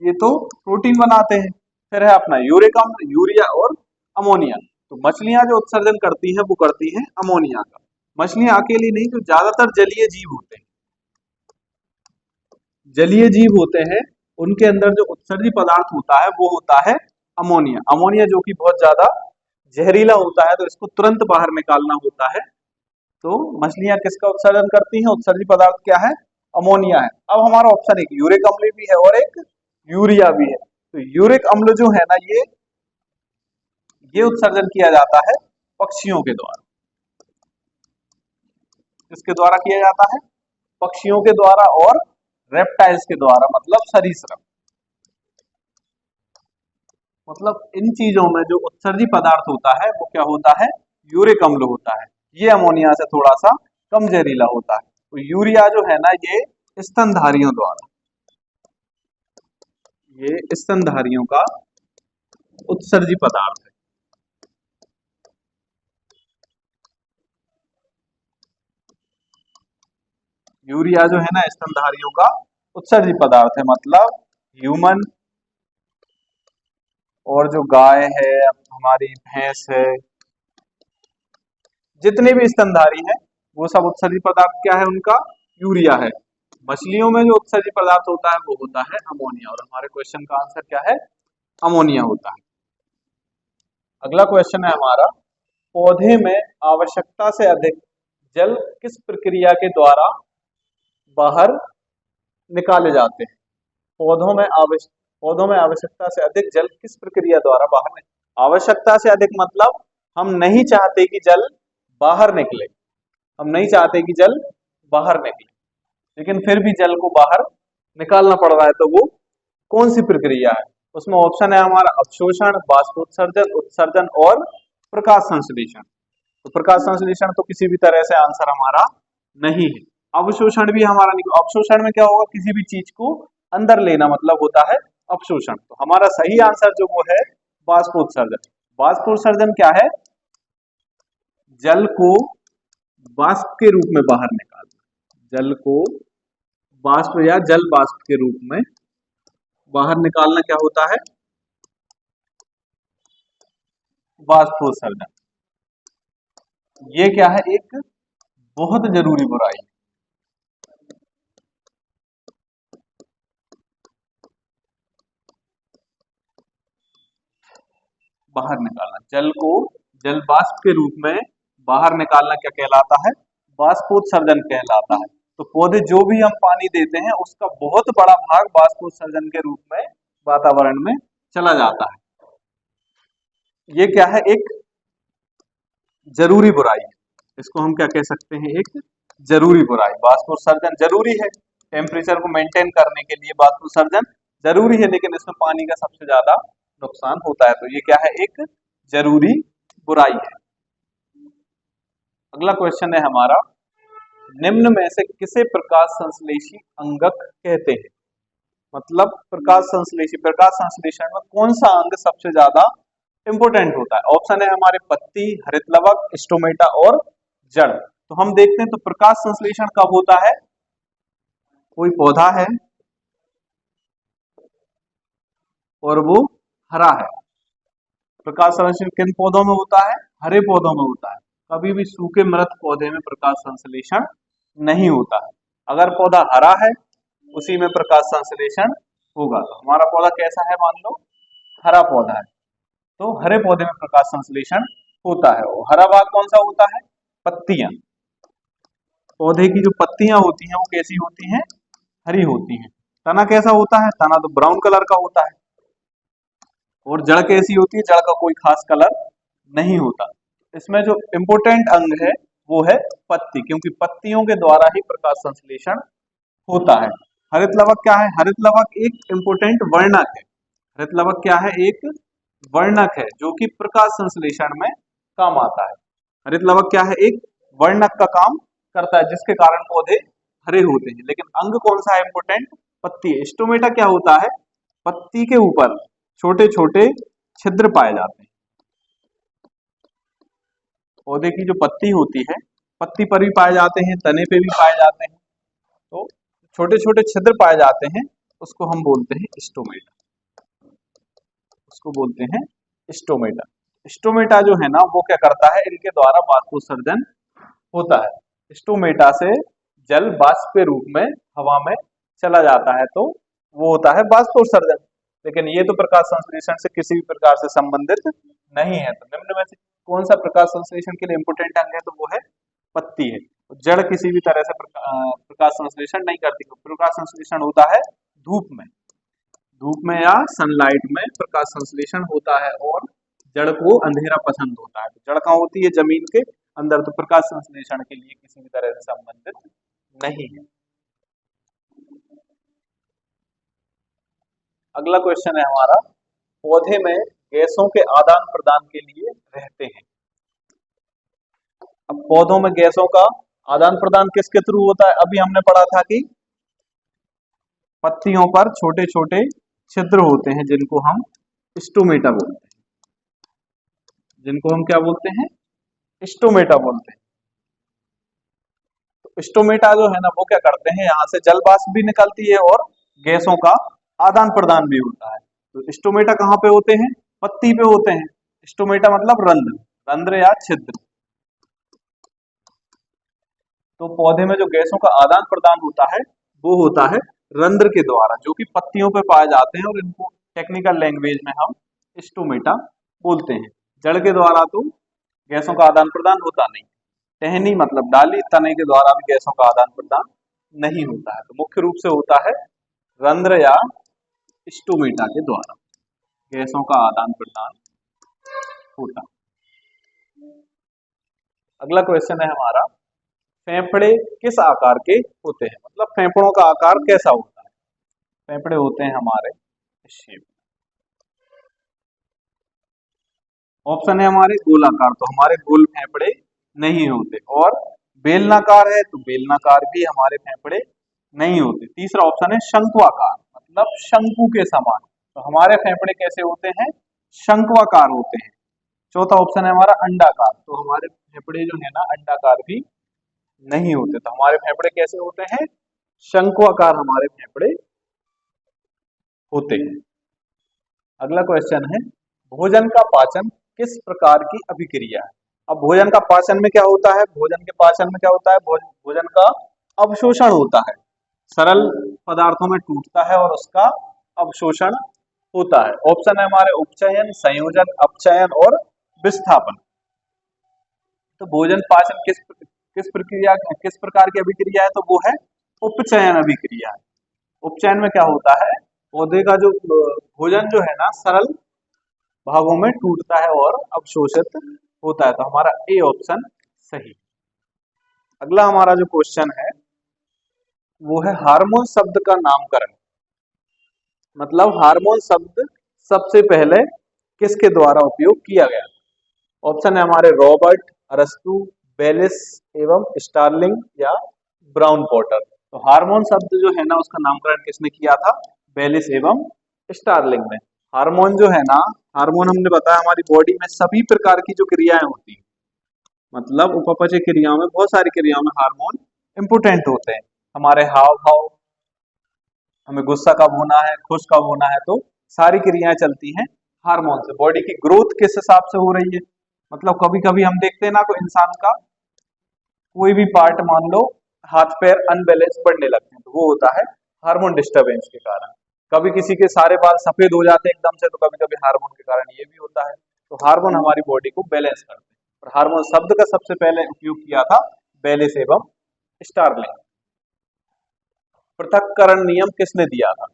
ये तो प्रोटीन बनाते हैं। फिर है अपना यूरिक अम्ल, यूरिया और अमोनिया। तो मछलियां जो उत्सर्जन करती हैं वो करती हैं अमोनिया का। मछलियां अकेली नहीं, जो ज्यादातर जलीय जीव होते हैं, जलीय जीव होते हैं, उनके अंदर जो उत्सर्जी पदार्थ होता है वो होता है अमोनिया। अमोनिया जो कि बहुत ज्यादा जहरीला होता है, तो इसको तुरंत बाहर निकालना होता है। तो मछलियां किसका उत्सर्जन करती हैं, उत्सर्जी पदार्थ क्या है, अमोनिया है। अब हमारा ऑप्शन एक यूरिक अम्ल भी है और एक यूरिया भी है। तो यूरिक अम्ल जो है ना ये उत्सर्जन किया जाता है पक्षियों के द्वारा। किसके द्वारा किया जाता है, पक्षियों के द्वारा और रेप्टाइल्स के द्वारा, मतलब सरीसृप। मतलब इन चीजों में जो उत्सर्जी पदार्थ होता है वो क्या होता है, यूरिक अम्ल होता है। ये अमोनिया से थोड़ा सा कम जहरीला होता है। तो यूरिया जो है ना, ये स्तनधारियों द्वारा, ये स्तनधारियों का उत्सर्जी पदार्थ है। यूरिया जो है ना, स्तनधारियों का उत्सर्जी पदार्थ है। मतलब ह्यूमन और जो गाय है, हमारी भैंस है, जितने भी स्तनधारी हैं वो सब उत्सर्जी पदार्थ क्या है उनका, यूरिया है। मछलियों में जो उत्सर्जी पदार्थ होता है वो होता है अमोनिया, और हमारे क्वेश्चन का आंसर क्या है, अमोनिया होता है। अगला क्वेश्चन है हमारा, पौधे में आवश्यकता से अधिक जल किस प्रक्रिया के द्वारा बाहर निकाले जाते हैं। पौधों में आवश्यकता से अधिक जल किस प्रक्रिया द्वारा बाहर आवश्यकता से अधिक मतलब हम नहीं चाहते कि जल बाहर निकले, हम नहीं चाहते कि जल बाहर निकले, लेकिन फिर भी जल को बाहर निकालना पड़ रहा है, तो वो कौन सी प्रक्रिया है। उसमें ऑप्शन है हमारा अवशोषण, बाष्पोत्सर्जन, उत्सर्जन और प्रकाश संश्लेषण। तो प्रकाश संश्लेषण तो किसी भी तरह से आंसर हमारा नहीं है। अवशोषण भी हमारा नहीं। अवशोषण में क्या होगा, किसी भी चीज को अंदर लेना मतलब होता है अवशोषण। तो हमारा सही आंसर जो वो है बाष्पोत्सर्जन। बाष्पोत्सर्जन क्या है, जल को वाष्प के रूप में बाहर निकालना, जल को वाष्प या जल वाष्प के रूप में बाहर निकालना क्या होता है, बाष्पोत्सर्जन। ये क्या है, एक बहुत जरूरी बुराई। बाहर निकालना, जल को जल वाष्प के रूप में बाहर निकालना क्या कहलाता है, बाष्पोत्सर्जन कहलाता है। तो पौधे जो भी हम पानी देते हैं उसका बहुत बड़ा भाग बाष्पोत्सर्जन के रूप में वातावरण में चला जाता है। ये क्या है, एक जरूरी बुराई है। इसको हम क्या कह सकते हैं, एक जरूरी बुराई। बाष्पोत्सर्जन जरूरी है, टेम्परेचर को मेंटेन करने के लिए बाष्पोत्सर्जन जरूरी है, लेकिन इसमें पानी का सबसे ज्यादा नुकसान होता है। तो ये क्या है, एक जरूरी बुराई है। अगला क्वेश्चन है हमारा, निम्न में से किसे प्रकाश संश्लेषी अंगक कहते हैं। मतलब प्रकाश संश्लेषण में कौन सा अंग सबसे ज्यादा इंपोर्टेंट होता है। ऑप्शन है हमारे पत्ती, हरित लवक, स्टोमेटा और जड़। तो हम देखते हैं तो प्रकाश संश्लेषण कब होता है, कोई पौधा है और वो हरा है। प्रकाश संश्लेषण किन पौधों में होता है, हरे पौधों में होता है। कभी भी सूखे मृत पौधे में प्रकाश संश्लेषण नहीं होता है। अगर पौधा हरा है उसी में प्रकाश संश्लेषण होगा। तो हमारा पौधा कैसा है, मान लो हरा पौधा है, तो हरे पौधे में प्रकाश संश्लेषण होता है। और हरा भाग कौन सा होता है, पत्तियां। पौधे की जो पत्तियां होती हैं वो कैसी होती हैं, हरी होती हैं। तना कैसा होता है, तना तो ब्राउन कलर का होता है। और जड़ कैसी होती है, जड़ का कोई खास कलर नहीं होता। इसमें जो इम्पोर्टेंट अंग है वो है पत्ती, क्योंकि पत्तियों के द्वारा ही प्रकाश संश्लेषण होता है। हरित लवक क्या है, हरित लवक एक इम्पोर्टेंट वर्णक है। हरित लवक क्या है, एक वर्णक है जो कि प्रकाश संश्लेषण में काम आता है। हरित लवक क्या है, एक वर्णक का काम करता है, जिसके कारण पौधे हरे होते हैं। लेकिन अंग कौन सा है इम्पोर्टेंट, पत्ती है। स्टोमेटा क्या होता है, पत्ती के ऊपर छोटे छोटे छिद्र पाए जाते हैं। पौधे की जो पत्ती होती है, पत्ती पर भी पाए जाते हैं, तने पे भी पाए जाते हैं। तो छोटे छोटे छिद्र पाए जाते हैं, उसको हम बोलते हैं स्टोमेटा, उसको बोलते हैं स्टोमेटा। स्टोमेटा जो है ना वो क्या करता है, इनके द्वारा बाष्पोत्सर्जन होता है। स्टोमेटा से जल वाष्प के रूप में हवा में चला जाता है, तो वो होता है बाष्पोत्सर्जन। लेकिन ये तो प्रकाश संश्लेषण से किसी भी प्रकार से संबंधित नहीं है। तो निम्न में से कौन सा प्रकाश संश्लेषण के लिए इंपोर्टेंट अंग है, तो वो है पत्ती है। जड़ किसी भी तरह से प्रकाश संश्लेषण नहीं करती। प्रकाश संश्लेषण होता है धूप में, धूप में या सनलाइट में प्रकाश संश्लेषण होता है। और जड़ को अंधेरा पसंद होता है। तो जड़ कहाँ होती है, जमीन के अंदर। तो प्रकाश संश्लेषण के लिए किसी भी तरह से संबंधित नहीं है। अगला क्वेश्चन है हमारा, पौधे में गैसों के आदान प्रदान के लिए रहते हैं। अब पौधों में गैसों का आदान प्रदान किसके थ्रू होता है? अभी हमने पढ़ा था कि पत्तियों पर छोटे छोटे छिद्र होते हैं जिनको हम स्टोमेटा बोलते हैं, जिनको हम क्या बोलते हैं? स्टोमेटा बोलते हैं। तो स्टोमेटा जो है ना वो क्या करते हैं, यहाँ से जल वाष्प भी निकलती है और गैसों का आदान प्रदान भी होता है। तो स्टोमेटा कहाँ पे होते हैं? पत्ती पे होते हैं। स्टोमेटा मतलब रंध्र, रंध्र या छिद्र। तो पौधे में जो गैसों का आदान प्रदान होता है वो होता है रंध्र के द्वारा, जो कि पत्तियों पे पाए जाते हैं और इनको टेक्निकल लैंग्वेज में हम स्टोमेटा बोलते हैं। जड़ के द्वारा तो गैसों का आदान प्रदान होता नहीं। टहनी मतलब डाली, तने के द्वारा भी गैसों का आदान प्रदान नहीं होता है। तो मुख्य रूप से होता है रंध्र या स्टोमेटा के द्वारा गैसों का आदान प्रदान होता। अगला क्वेश्चन है हमारा, फेफड़े किस आकार के होते हैं? मतलब फेफड़ों का आकार कैसा होता है? फेफड़े होते हैं हमारे शेप। ऑप्शन है हमारे गोलाकार, तो हमारे गोल फेफड़े नहीं होते। और बेलनाकार है तो बेलनाकार भी हमारे फेफड़े नहीं होते। तीसरा ऑप्शन है शंक्वाकार, मतलब शंकु के समान, तो हमारे फेफड़े कैसे होते हैं? शंक्वाकार होते हैं। चौथा ऑप्शन है हमारा अंडाकार, तो हमारे फेफड़े जो है ना अंडाकार भी नहीं होते। तो हमारे फेफड़े कैसे होते हैं? शंक्वाकार हमारे फेफड़े होते हैं। अगला क्वेश्चन है, भोजन का पाचन किस प्रकार की अभिक्रिया है? अब भोजन का पाचन में क्या होता है? भोजन के पाचन में क्या होता है? भोजन का अवशोषण होता है। सरल पदार्थों में टूटता है और उसका अवशोषण होता है। ऑप्शन है हमारे उपचयन, संयोजन, अपचयन और विस्थापन। तो भोजन पाचन किस प्रकार की अभिक्रिया है? तो वो है उपचयन अभिक्रिया। उपचयन में क्या होता है? पौधे का जो भोजन जो है ना सरल भागों में टूटता है और अवशोषित होता है। तो हमारा ए ऑप्शन सही। अगला हमारा जो क्वेश्चन है वो है हार्मोन शब्द का नामकरण। मतलब हार्मोन शब्द सबसे पहले किसके द्वारा उपयोग किया गया? ऑप्शन है हमारे रॉबर्ट, अरस्तु, बेलिस एवं स्टार्लिंग या ब्राउन पॉटर। तो हार्मोन शब्द जो है ना उसका नामकरण किसने किया था? बेलिस एवं स्टार्लिंग ने। हार्मोन जो है ना, हार्मोन हमने बताया हमारी बॉडी में सभी प्रकार की जो क्रियाएं होती हैं, मतलब उपपचय क्रियाओं में, बहुत सारी क्रियाओं में हार्मोन इंपोर्टेंट होते हैं। हमारे हाव भाव, हमें गुस्सा कब होना है, खुश कब होना है, तो सारी क्रियाएं चलती हैं हार्मोन से। बॉडी की ग्रोथ किस हिसाब से हो रही है, मतलब कभी कभी हम देखते हैं ना कोई इंसान का कोई भी पार्ट मान लो हाथ पैर अनबैलेंस बढ़ने लगते हैं, तो वो होता है हार्मोन डिस्टरबेंस के कारण। कभी किसी के सारे बाल सफेद हो जाते हैं एकदम से, तो कभी कभी हार्मोन के कारण ये भी होता है। तो हार्मोन हमारी बॉडी को बैलेंस करते हैं। और हार्मोन शब्द का सबसे पहले उपयोग किया था बेलिस एवं स्टार्लिंग। पृथक्करण नियम किसने दिया था?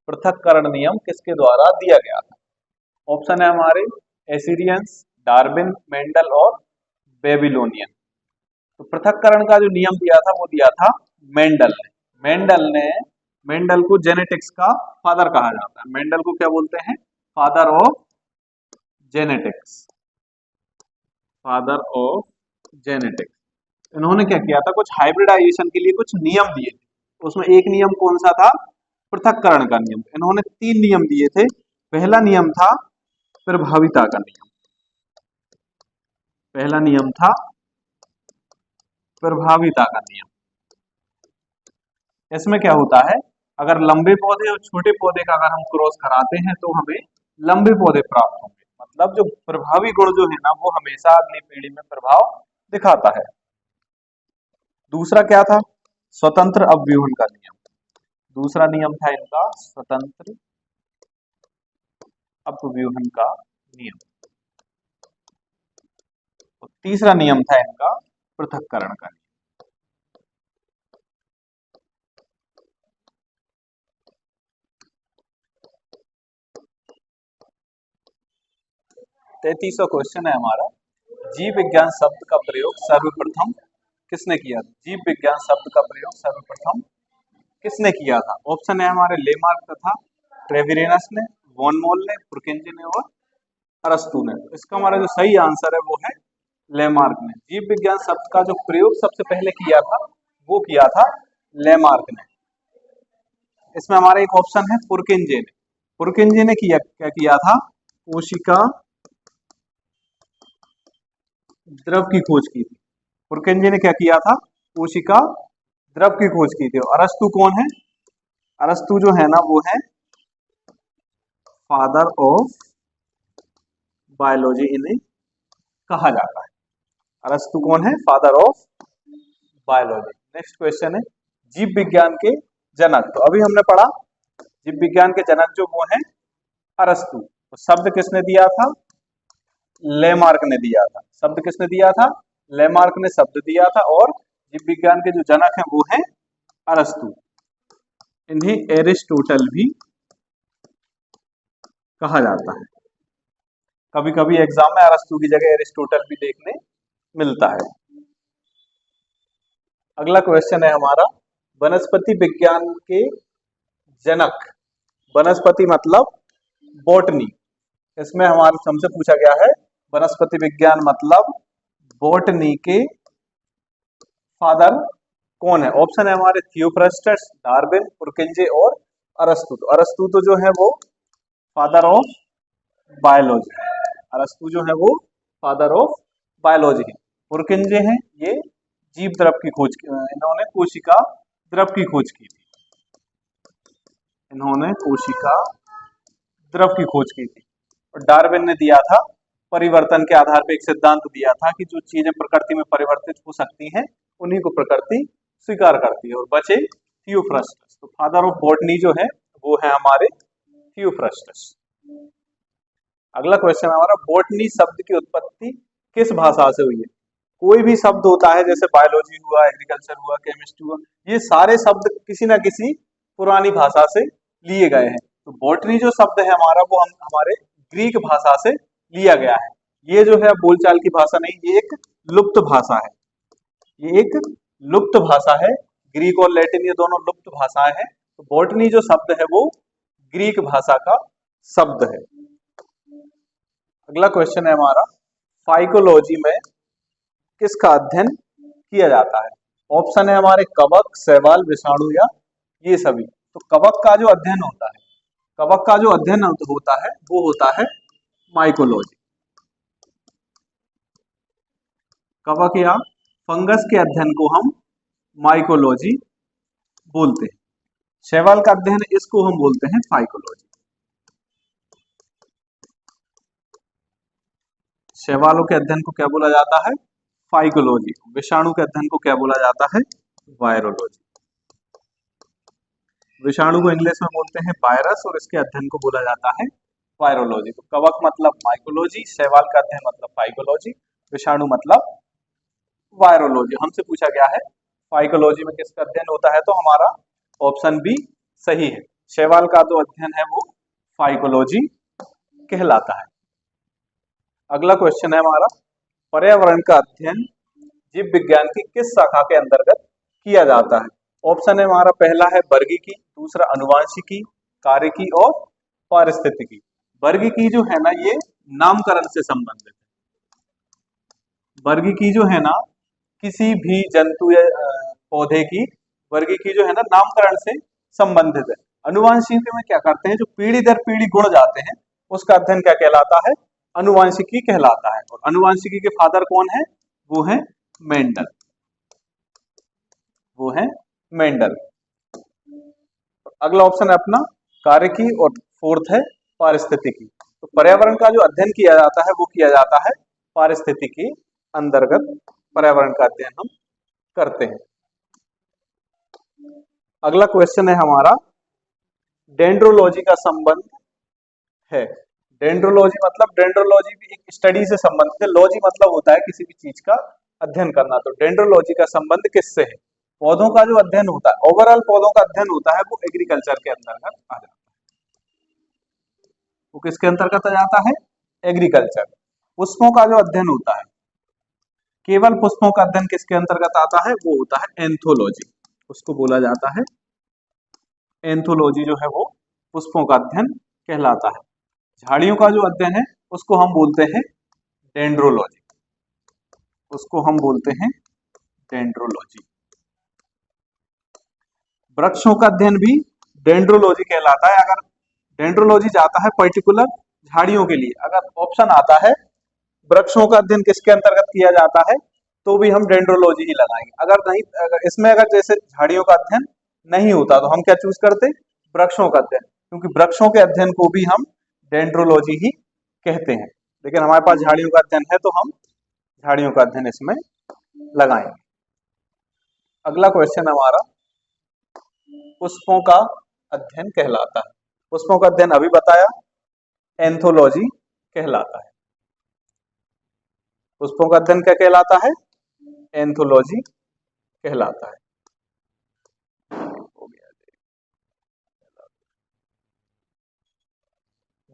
पृथक्करण नियम किसके द्वारा दिया गया था? ऑप्शन है हमारे एसिरियंस, डार्विन, मेंडल और बेबीलोनियन। तो पृथक्करण का जो नियम दिया था वो दिया था मेंडल ने। मेंडल को जेनेटिक्स का फादर कहा जाता है। मेंडल को क्या बोलते हैं? Father of genetics, father of genetics. इन्होंने क्या किया था? कुछ हाइब्रिडाइजेशन के लिए कुछ नियम दिए थे। उसमें एक नियम कौन सा था? पृथक्करण का नियम। इन्होंने 3 नियम दिए थे। पहला नियम था प्रभाविता का नियम। पहला नियम था प्रभाविता का नियम। इसमें क्या होता है? अगर लंबे पौधे और छोटे पौधे का अगर हम क्रॉस कराते हैं तो हमें लंबे पौधे प्राप्त होंगे। मतलब जो प्रभावी गुण जो है ना वो हमेशा अगली पीढ़ी में प्रभाव दिखाता है। दूसरा क्या था? स्वतंत्र अपव्यूहन का नियम। दूसरा नियम था इनका स्वतंत्र अपव्यूहन का नियम। और तीसरा नियम था इनका पृथक्करण का नियम। 33वां क्वेश्चन है हमारा, जीव विज्ञान शब्द का प्रयोग सर्वप्रथम किसने किया था? जीव विज्ञान शब्द का प्रयोग सर्वप्रथम किसने किया था? ऑप्शन है हमारे लेमार्क तथा ट्रेविरेनस ने, वॉन मोल ने, पुरकिंजे ने और अरस्तु ने। इसका हमारा जो सही आंसर है वो है लेमार्क ने। जीव विज्ञान शब्द का जो प्रयोग सबसे पहले किया था वो किया था लेमार्क ने। इसमें हमारा एक ऑप्शन है पुरकिंजे ने। पुरकिंजे ने क्या किया था, कोशिका द्रव की खोज की थी। पुरकिंजे ने क्या किया था, कोशिका द्रव की खोज की थी। अरस्तु कौन है, अरस्तु जो है ना वो है फादर ऑफ बायोलॉजी इन्हें कहा जाता है। अरस्तु कौन है, father of biology. Next question है जीव विज्ञान के जनक। तो अभी हमने पढ़ा जीव विज्ञान के जनक जो वो है अरस्तु। तो शब्द किसने दिया था, लेमार्क ने दिया था। शब्द किसने दिया था, लेमार्क ने शब्द दिया था। और जीव विज्ञान के जो जनक हैं वो हैं अरस्तु। इन्हें एरिस्टोटल भी कहा जाता है। कभी कभी एग्जाम में अरस्तु की जगह एरिस्टोटल भी देखने मिलता है। अगला क्वेश्चन है हमारा वनस्पति विज्ञान के जनक। वनस्पति मतलब बॉटनी। इसमें हमारे हमसे पूछा गया है वनस्पति विज्ञान मतलब बॉटनी के फादर कौन है। ऑप्शन है हमारे थियोफ्रस्टस, डार्विन, पुरकिंजे और अरस्तु। तो अरस्तु तो जो है वो फादर ऑफ बायोलॉजी है। अरस्तु जो है वो फादर ऑफ बायोलॉजी है। पुरकिंजे हैं ये जीव द्रव की खोज, इन्होंने कोशिका द्रव की खोज की थी। इन्होंने कोशिका द्रव की खोज की थी। और डार्विन ने दिया था परिवर्तन के आधार पर एक सिद्धांत दिया था कि जो चीजें प्रकृति में परिवर्तित हो सकती हैं उन्हीं को प्रकृति स्वीकार करती है। और बचे थियोफ्रस्टस। तो फादर ऑफ बॉटनी जो है वो है हमारे थियोफ्रस्टस। अगला क्वेश्चन हमारा बॉटनी शब्द की उत्पत्ति किस भाषा से हुई है। कोई भी शब्द होता है जैसे बायोलॉजी हुआ, एग्रीकल्चर हुआ, केमिस्ट्री हुआ, ये सारे शब्द किसी ना किसी पुरानी भाषा से लिए गए हैं। तो बॉटनी जो शब्द है हमारा वो हम हमारे ग्रीक भाषा से लिया गया है। ये जो है बोलचाल की भाषा नहीं, ये एक लुप्त भाषा है। ये एक लुप्त भाषा है। ग्रीक और लैटिन ये दोनों लुप्त भाषाएं हैं। तो बॉटनी जो शब्द है वो ग्रीक भाषा का शब्द है। अगला क्वेश्चन है हमारा फाइकोलॉजी में किसका अध्ययन किया जाता है। ऑप्शन है हमारे कवक, शैवाल, विषाणु या ये सभी। तो कवक का जो अध्ययन होता है, कवक का जो अध्ययन होता है वो होता है माइकोलॉजी। कवक या फंगस के अध्ययन को हम माइकोलॉजी बोलते हैं। शैवाल का अध्ययन इसको हम बोलते हैं फाइकोलॉजी। शैवालों के अध्ययन को क्या बोला जाता है, फाइकोलॉजी। विषाणु के अध्ययन को क्या बोला जाता है, वायरोलॉजी। विषाणु को इंग्लिश में बोलते हैं वायरस और इसके अध्ययन को बोला जाता है वायरोलॉजी। तो कवक मतलब माइकोलॉजी, शैवाल का अध्ययन मतलब फाइकोलॉजी, विषाणु मतलब वायरोलॉजी। हमसे पूछा गया है फाइकोलॉजी में किसका अध्ययन होता है, तो हमारा ऑप्शन बी सही है। शैवाल का जो अध्ययन है वो फाइकोलॉजी कहलाता है। अगला क्वेश्चन है हमारा पर्यावरण का अध्ययन जीव विज्ञान की किस शाखा के अंतर्गत किया जाता है। ऑप्शन है हमारा पहला है वर्गीकी, दूसरा अनुवांशिकी, कार्यकी और पारिस्थितिकी। वर्गीकी जो है ना ये नामकरण से संबंधित है। वर्गीकी जो है ना किसी भी जंतु या पौधे की वर्गीकी जो है ना नामकरण से संबंधित है। अनुवांशिकी में क्या करते हैं, जो पीढ़ी दर पीढ़ी गुण जाते हैं उसका अध्ययन क्या कहलाता है, अनुवांशिकी कहलाता है। और अनुवांशिकी के फादर कौन है, वो है मेंडल। वो है मेंडल। अगला ऑप्शन है अपना कार्यकी और फोर्थ है पारिस्थितिकी। तो पर्यावरण का जो अध्ययन किया जाता है वो किया जाता है पारिस्थितिकी अंतर्गत पर्यावरण का अध्ययन हम करते हैं। अगला क्वेश्चन है हमारा डेंड्रोलॉजी का संबंध है। डेंड्रोलॉजी मतलब डेंड्रोलॉजी भी एक स्टडी से संबंधित है। लॉजी मतलब होता है किसी भी चीज का अध्ययन करना। तो डेंड्रोलॉजी का संबंध किससे है, पौधों का जो अध्ययन होता है, ओवरऑल पौधों का अध्ययन होता है वो एग्रीकल्चर के अंतर्गत आ जाता है। वो किसके अंतर्गत आ जाता है, एग्रीकल्चर। पुष्पों का जो अध्ययन होता है, केवल पुष्पों का अध्ययन किसके अंतर्गत आता है, वो होता है एंथोलॉजी। उसको बोला जाता है एंथोलॉजी जो है वो पुष्पों का अध्ययन कहलाता है। झाड़ियों का जो अध्ययन है उसको हम बोलते हैं डेंड्रोलॉजी, उसको हम बोलते हैं डेंड्रोलॉजी। वृक्षों का अध्ययन भी डेंड्रोलॉजी कहलाता है। अगर डेंड्रोलॉजी जाता है पर्टिकुलर झाड़ियों के लिए, अगर ऑप्शन आता है वृक्षों का अध्ययन किसके अंतर्गत किया जाता है तो भी हम डेंड्रोलॉजी ही लगाएंगे। अगर नहीं, अगर इसमें अगर जैसे झाड़ियों का अध्ययन नहीं होता तो हम क्या चूज करते, वृक्षों का अध्ययन, क्योंकि वृक्षों के अध्ययन को भी हम डेंड्रोलॉजी ही कहते हैं। लेकिन हमारे पास झाड़ियों का अध्ययन है तो हम झाड़ियों का अध्ययन इसमें लगाएंगे। अगला क्वेश्चन हमारा पुष्पों का अध्ययन कहलाता है। पुष्पों का अध्ययन अभी बताया, एंथोलॉजी कहलाता है। पुष्पों का अध्ययन क्या कहलाता है, एंथोलॉजी कहलाता है।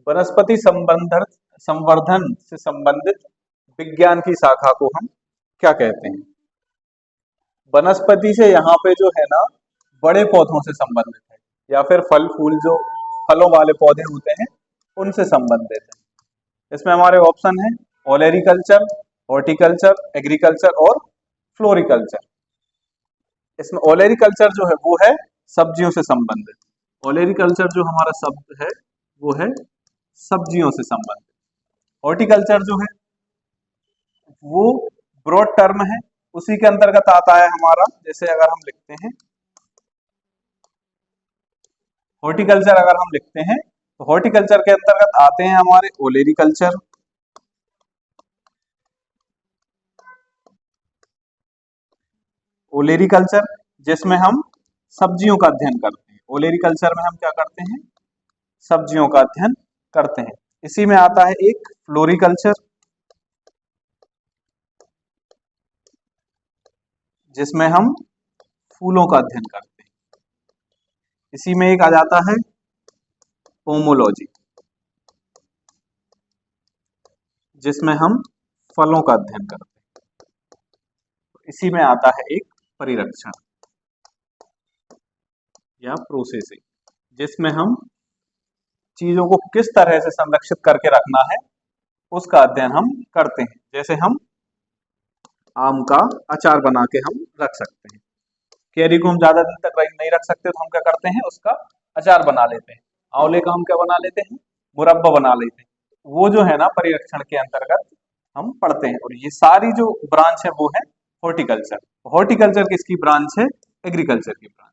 वनस्पति संवर्धन से संबंधित विज्ञान की शाखा को हम क्या कहते हैं? वनस्पति से यहाँ पे जो है ना बड़े पौधों से संबंधित है, या फिर फल फूल जो फलों वाले पौधे होते हैं उनसे संबंधित है। इसमें हमारे ऑप्शन है ओलेरिकल्चर, हॉर्टिकल्चर, एग्रीकल्चर और फ्लोरिकल्चर। इसमें ओलेरिकल्चर जो है वो है सब्जियों से संबंधित। ओलेरिकल्चर जो हमारा शब्द है वो है सब्जियों से संबंधित। हॉर्टिकल्चर जो है वो ब्रॉड टर्म है, उसी के अंतर्गत आता है हमारा। जैसे अगर हम लिखते हैं हॉर्टिकल्चर, अगर हम लिखते हैं तो हॉर्टिकल्चर के अंतर्गत आते हैं हमारे ओलेरिकल्चर, ओलेरिकल्चर जिसमें हम सब्जियों का अध्ययन करते हैं। ओलेरिकल्चर में हम क्या करते हैं, सब्जियों का अध्ययन करते हैं। इसी में आता है एक फ्लोरिकल्चर, जिसमें हम फूलों का अध्ययन करते हैं। इसी में एक आ जाता है पोमोलॉजी, जिसमें हम फलों का अध्ययन करते हैं। इसी में आता है एक परिरक्षण या प्रोसेसिंग, जिसमें हम चीजों को किस तरह से संरक्षित करके रखना है उसका अध्ययन हम करते हैं। जैसे हम आम का अचार बना के हम रख सकते हैं, कैरी को हम ज्यादा दिन तक नहीं रख सकते तो हम क्या करते हैं, उसका अचार बना लेते हैं। आंवले का हम क्या बना लेते हैं, मुरब्बा बना लेते हैं। वो जो है ना परिरक्षण के अंतर्गत हम पढ़ते हैं। और ये सारी जो ब्रांच है वो है हॉर्टिकल्चर। हॉर्टिकल्चर किसकी ब्रांच है, एग्रीकल्चर की ब्रांच।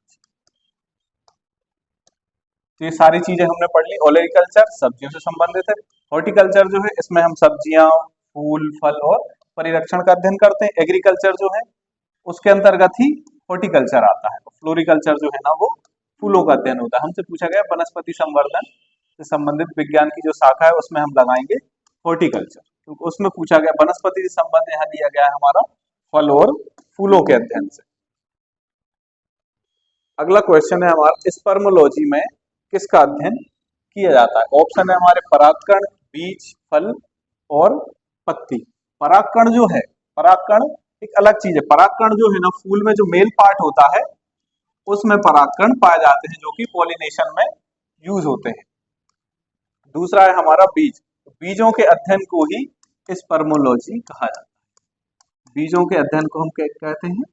तो ये सारी चीजें हमने पढ़ ली। ओलेरिकल्चर सब्जियों से संबंधित है, हॉर्टिकल्चर जो है इसमें हम सब्जियां, फूल, फल और परिरक्षण का अध्ययन करते हैं। एग्रीकल्चर जो है उसके अंतर्गत ही हॉर्टिकल्चर आता है। फ्लोरिकल्चर जो है ना वो फूलों का अध्ययन होता है। हमसे पूछा गया वनस्पति संवर्धन से संबंधित विज्ञान की जो शाखा है उसमें हम लगाएंगे हॉर्टिकल्चर, क्योंकि उसमें पूछा गया वनस्पति से संबंध यहाँ दिया गया है हमारा फल और फूलों के अध्ययन से। अगला क्वेश्चन है हमारा स्पर्मोलॉजी में किसका अध्ययन किया जाता है? ऑप्शन है हमारे परागकण, बीज, फल और पत्ती। परागकण जो है, परागकण एक अलग चीज है। परागकण जो है ना फूल में जो मेल पार्ट होता है उसमें परागकण पाए जाते हैं जो कि पॉलिनेशन में यूज होते हैं। दूसरा है हमारा बीज। बीजों के अध्ययन को ही स्पर्मोलॉजी कहा जाता है। बीजों के अध्ययन को हम क्या कहते हैं,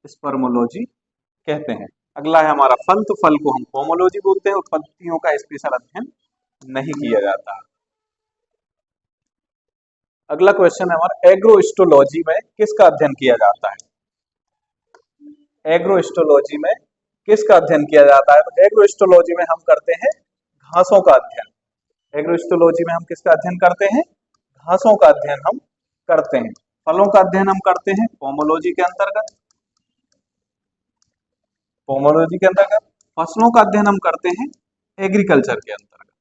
स्पर्मोलॉजी कहते हैं। अगला है हमारा फल, तो फल को हम पोमोलॉजी बोलते हैं। और पत्तियों का स्पेशल अध्ययन नहीं किया जाता। अगला क्वेश्चन है हमारा एग्रोस्टोलॉजी में किसका अध्ययन किया जाता है? एग्रोस्टोलॉजी में किसका अध्ययन किया जाता है? तो एग्रोस्टोलॉजी में हम करते हैं घासों का अध्ययन। एग्रोस्टोलॉजी में हम किसका अध्ययन करते हैं, घासों का अध्ययन हम करते हैं। फलों का अध्ययन हम करते हैं पोमोलॉजी के अंतर्गत। पोमोलॉजी के अंतर्गत फसलों का अध्ययन हम करते हैं एग्रीकल्चर के अंतर्गत।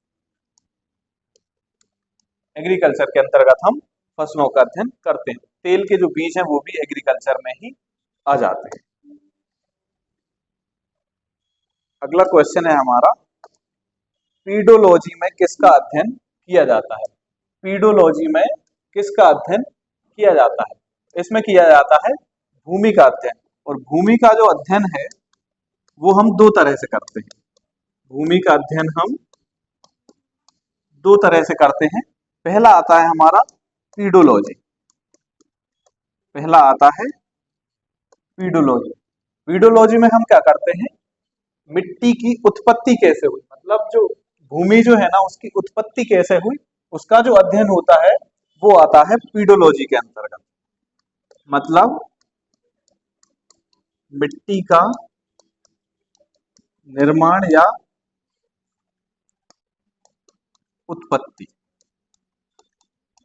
एग्रीकल्चर के अंतर्गत हम फसलों का अध्ययन करते हैं। तेल के जो बीज हैं वो भी एग्रीकल्चर में ही आ जाते हैं। अगला क्वेश्चन है हमारा पीडोलॉजी में किसका अध्ययन किया जाता है? पीडोलॉजी में किसका अध्ययन किया जाता है? इसमें किया जाता है भूमि का अध्ययन। और भूमि का जो अध्ययन है वो हम दो तरह से करते हैं। भूमि का अध्ययन हम दो तरह से करते हैं। पहला आता है हमारा पीडोलॉजी, पहला आता है पीडोलॉजी। पीडोलॉजी में हम क्या करते हैं, मिट्टी की उत्पत्ति कैसे हुई, मतलब जो भूमि जो है ना उसकी उत्पत्ति कैसे हुई, उसका जो अध्ययन होता है वो आता है पीडोलॉजी के अंतर्गत। मतलब मिट्टी का निर्माण या उत्पत्ति,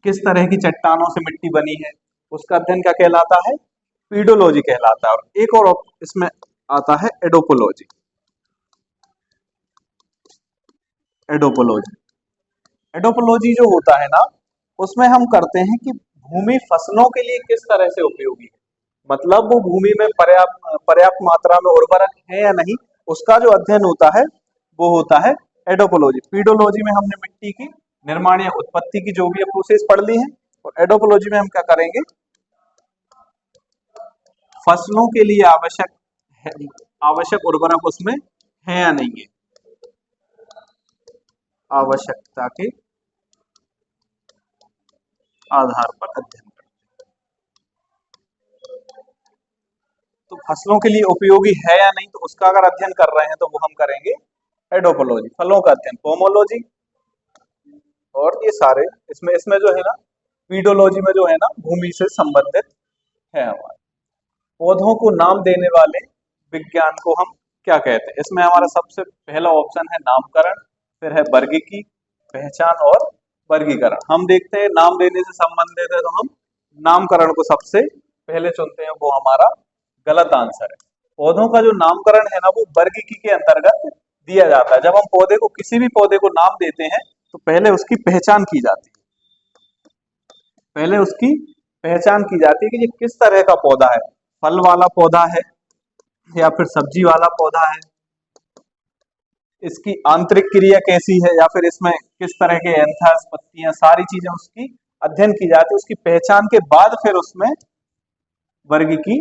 किस तरह की चट्टानों से मिट्टी बनी है, उसका अध्ययन क्या कहलाता है, पीडोलॉजी कहलाता है। और एक और इसमें आता है एडोपोलॉजी। एडोपोलॉजी एडोपोलॉजी जो होता है ना उसमें हम करते हैं कि भूमि फसलों के लिए किस तरह से उपयोगी है, मतलब वो भूमि में पर्याप्त मात्रा में उर्वरक है या नहीं, उसका जो अध्ययन होता है वो होता है एडोपोलॉजी। पीडोलॉजी में हमने मिट्टी की निर्माण या उत्पत्ति की जो भी प्रोसेस पढ़ ली है, और एडोपोलॉजी में हम क्या करेंगे, फसलों के लिए आवश्यक उर्वरक उसमें है या नहीं है, आवश्यकता के आधार पर अध्ययन करते हैं। तो फसलों के लिए उपयोगी है या नहीं, तो उसका अगर अध्ययन कर रहे हैं तो वो हम करेंगे एडोपोलॉजी। फलों का अध्ययन पोमोलॉजी, और ये सारे इसमें इसमें जो है ना पीडोलॉजी में जो है ना भूमि से संबंधित है हमारे। पौधों को नाम देने वाले विज्ञान को हम क्या कहते हैं, इसमें हमारा सबसे पहला ऑप्शन है नामकरण, फिर है वर्गीकी, पहचान और वर्गीकरण। हम देखते हैं नाम देने से संबंधित है तो हम नामकरण को सबसे पहले चुनते हैं, वो हमारा गलत आंसर है। पौधों का जो नामकरण है ना वो वर्गीकी के अंतर्गत दिया जाता है। जब हम पौधे को किसी भी पौधे को नाम देते हैं तो पहले उसकी पहचान की जाती है, पहले उसकी पहचान की जाती है कि ये किस तरह का पौधा है, फल वाला पौधा है या फिर सब्जी वाला पौधा है, इसकी आंतरिक क्रिया कैसी है, या फिर इसमें किस तरह के एंथर्स, पत्तियां, सारी चीजें उसकी अध्ययन की जाती है। उसकी पहचान के बाद फिर उसमें वर्गीकी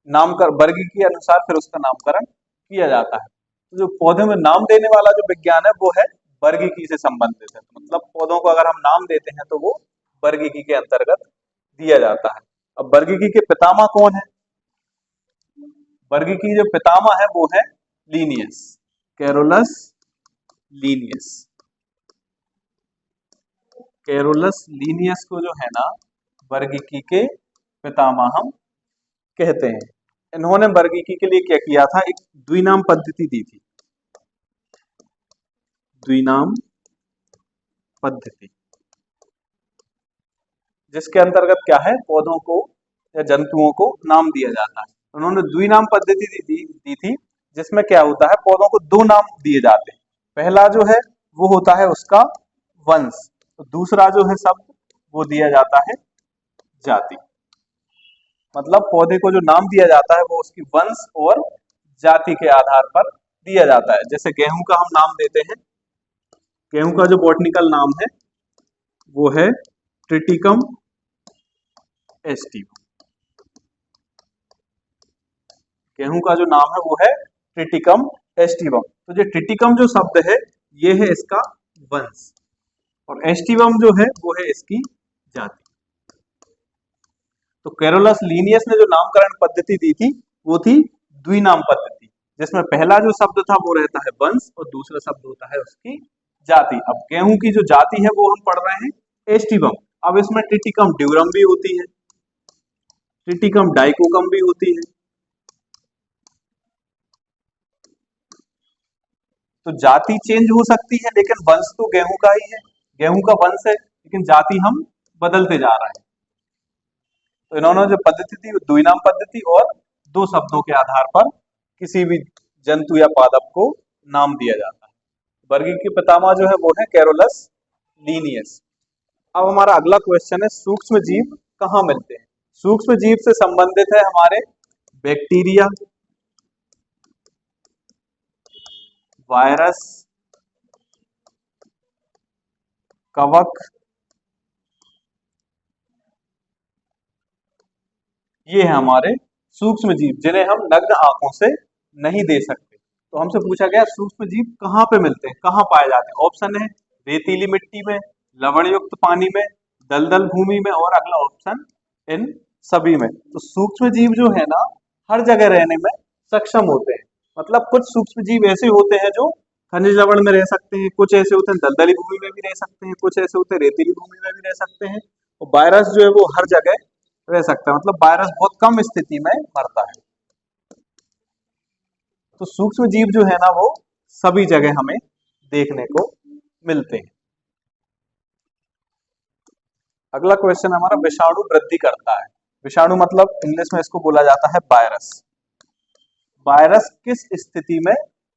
वर्गीकी के अनुसार फिर उसका नामकरण किया जाता है। तो जो पौधे में नाम देने वाला जो विज्ञान है वो है वर्गीकी से संबंधित है। मतलब पौधों को अगर हम नाम देते हैं तो वो वर्गीकी के अंतर्गत दिया जाता है। अब वर्गीकी के पितामह कौन है, वर्गीकी जो पितामह है वो है Linnaeus, Carolus Linnaeus. Carolus Linnaeus को जो है ना वर्गीकी के पितामह हम कहते हैं। इन्होंने वर्गीकी के लिए क्या किया था, एक द्विनाम पद्धति दी थी, द्विनाम पद्धति, जिसके अंतर्गत क्या है पौधों को या जंतुओं को नाम दिया जाता है। उन्होंने द्विनाम पद्धति दी थी, जिसमें क्या होता है पौधों को दो नाम दिए जाते हैं। पहला जो है वो होता है उसका वंश, तो दूसरा जो है शब्द वो दिया जाता है जाति। मतलब पौधे को जो नाम दिया जाता है वो उसकी वंश और जाति के आधार पर दिया जाता है। जैसे गेहूं का हम नाम देते हैं, गेहूं का जो बॉटनिकल नाम है वो है ट्रिटिकम एस्टिवम। गेहूं का जो नाम है वो है ट्रिटिकम एस्टिवम। तो जो ट्रिटिकम जो शब्द है ये है इसका वंश, और एस्टिवम जो है वो है इसकी जाति। तो कैरोलस लीनियस ने जो नामकरण पद्धति दी थी वो थी द्विनाम पद्धति, जिसमें पहला जो शब्द था वो रहता है वंश और दूसरा शब्द होता है उसकी जाति। अब गेहूं की जो जाति है वो हम पढ़ रहे हैं एस्टिवम। अब इसमें ट्रिटिकम ड्यूरम भी होती है, ट्रिटिकम डाइकोकम भी होती है। तो जाति चेंज हो सकती है लेकिन वंश तो गेहूं का ही है, गेहूं का वंश है, लेकिन जाति हम बदलते जा रहे हैं। तो इन्होंने जो पद्धति थी वो द्विनाम पद्धति और दो शब्दों के आधार पर किसी भी जंतु या पादप को नाम दिया जाता है। वर्गीकी पितामह जो है वो है कैरोलस लीनियस। अब हमारा अगला क्वेश्चन है सूक्ष्म जीव कहाँ मिलते हैं। सूक्ष्म जीव से संबंधित है हमारे बैक्टीरिया, वायरस, कवक, ये है हमारे सूक्ष्म जीव जिन्हें हम नग्न आंखों से नहीं दे सकते। तो हमसे पूछा गया सूक्ष्म जीव कहाँ पे मिलते हैं, कहाँ पाए जाते हैं। ऑप्शन है रेतीली मिट्टी में, लवण युक्त पानी में, दलदल भूमि में, और अगला ऑप्शन इन सभी में। तो सूक्ष्म जीव जो है ना हर जगह रहने में सक्षम होते हैं। मतलब कुछ सूक्ष्म जीव ऐसे होते हैं जो खनिज लवण में रह सकते हैं, कुछ ऐसे होते हैं दलदली भूमि में भी रह सकते हैं, कुछ ऐसे होते हैं रेतीली भूमि में भी रह सकते हैं, और वायरस जो है वो हर जगह रह सकता है। मतलब वायरस बहुत कम स्थिति में मरता है। तो सूक्ष्म जीव जो है ना वो सभी जगह हमें देखने को मिलते हैं। अगला क्वेश्चन हमारा, विषाणु वृद्धि करता है। विषाणु मतलब इंग्लिश में इसको बोला जाता है वायरस। वायरस किस स्थिति में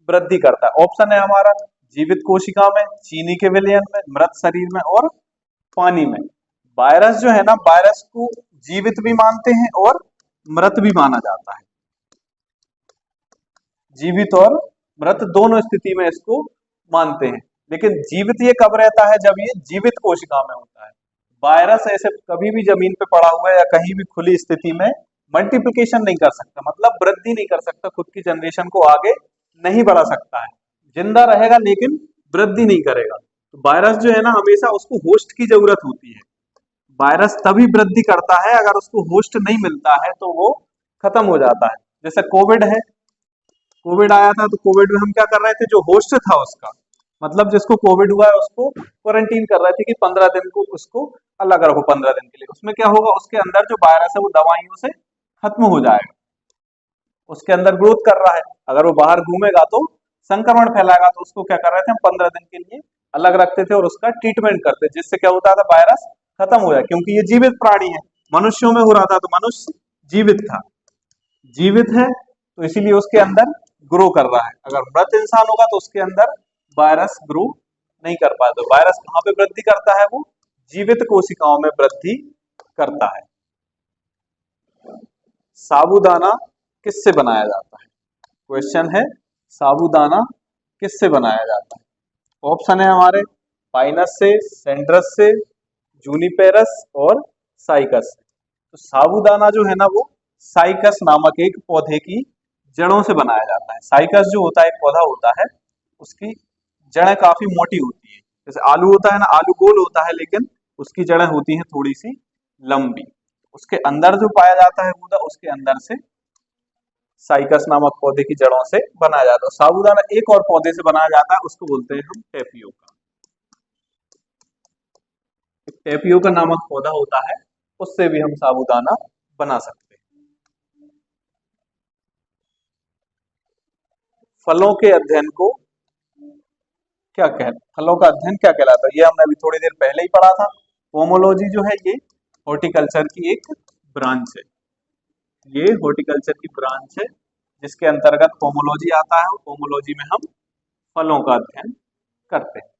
वृद्धि करता है? ऑप्शन है हमारा जीवित कोशिका में, चीनी के विलयन में, मृत शरीर में, और पानी में। वायरस जो है ना, वायरस को जीवित भी मानते हैं और मृत भी माना जाता है। जीवित और मृत दोनों स्थिति में इसको मानते हैं। लेकिन जीवित ये कब रहता है? जब ये जीवित कोशिका में होता है। वायरस ऐसे कभी भी जमीन पे पड़ा हुआ है या कहीं भी खुली स्थिति में मल्टीप्लिकेशन नहीं कर सकता, मतलब वृद्धि नहीं कर सकता, खुद की जनरेशन को आगे नहीं बढ़ा सकता है। जिंदा रहेगा लेकिन वृद्धि नहीं करेगा। तो वायरस जो है ना हमेशा उसको होस्ट की जरूरत होती है। वायरस तभी वृद्धि करता है अगर उसको होस्ट नहीं मिलता है तो वो खत्म हो जाता है। जैसे कोविड है, कोविड आया था तो कोविड में हम क्या कर रहे थे? जो होस्ट था उसका, मतलब जिसको कोविड हुआ है उसको क्वारंटीन कर रहे थे कि 15 दिन को उसको अलग रखो 15 दिन के लिए। उसमें क्या होगा? उसके अंदर जो वायरस है वो दवाइयों से खत्म हो जाएगा, उसके अंदर ग्रोथ कर रहा है। अगर वो बाहर घूमेगा तो संक्रमण फैलाएगा। तो उसको क्या कर रहे थे? हम 15 दिन के लिए अलग रखते थे और उसका ट्रीटमेंट करते, जिससे क्या होता था? वायरस खत्म हो जाए, क्योंकि ये जीवित प्राणी है। मनुष्यों में हो रहा था तो मनुष्य जीवित था, जीवित है तो इसीलिए उसके अंदर ग्रो कर रहा है। अगर मृत इंसान होगा तो उसके अंदर वायरस ग्रो नहीं कर पाता। तो वायरस कहाँ पे वृद्धि करता है? वो जीवित कोशिकाओं में वृद्धि करता है। साबूदाना किससे बनाया जाता है? क्वेश्चन है, साबूदाना किससे बनाया जाता है? ऑप्शन है हमारे पाइनस से, सेंड्रस से, जूनिपेरस और साइकस से। तो साबूदाना जो है ना वो साइकस नामक एक पौधे की जड़ों से बनाया जाता है। साइकस जो होता है एक पौधा होता है, उसकी जड़ें काफी मोटी होती है। जैसे आलू होता है ना, आलू गोल होता है लेकिन उसकी जड़ें होती हैं थोड़ी सी लंबी। उसके अंदर जो पाया जाता है गूदा, उसके अंदर से साइकस नामक पौधे की जड़ों से बनाया जाता है। साबूदाना एक और पौधे से बनाया जाता है, उसको बोलते हैं हम टेपियोका। टेपियोका नामक पौधा होता है, उससे भी हम साबूदाना बना सकते हैं। फलों के अध्ययन को क्या कहते? फलों का अध्ययन क्या कहलाता है? ये हमने अभी थोड़ी देर पहले ही पढ़ा था। पोमोलॉजी जो है ये हॉर्टिकल्चर की एक ब्रांच है। ये हॉर्टिकल्चर की ब्रांच है जिसके अंतर्गत पोमोलॉजी आता है, और पोमोलॉजी में हम फलों का अध्ययन करते हैं।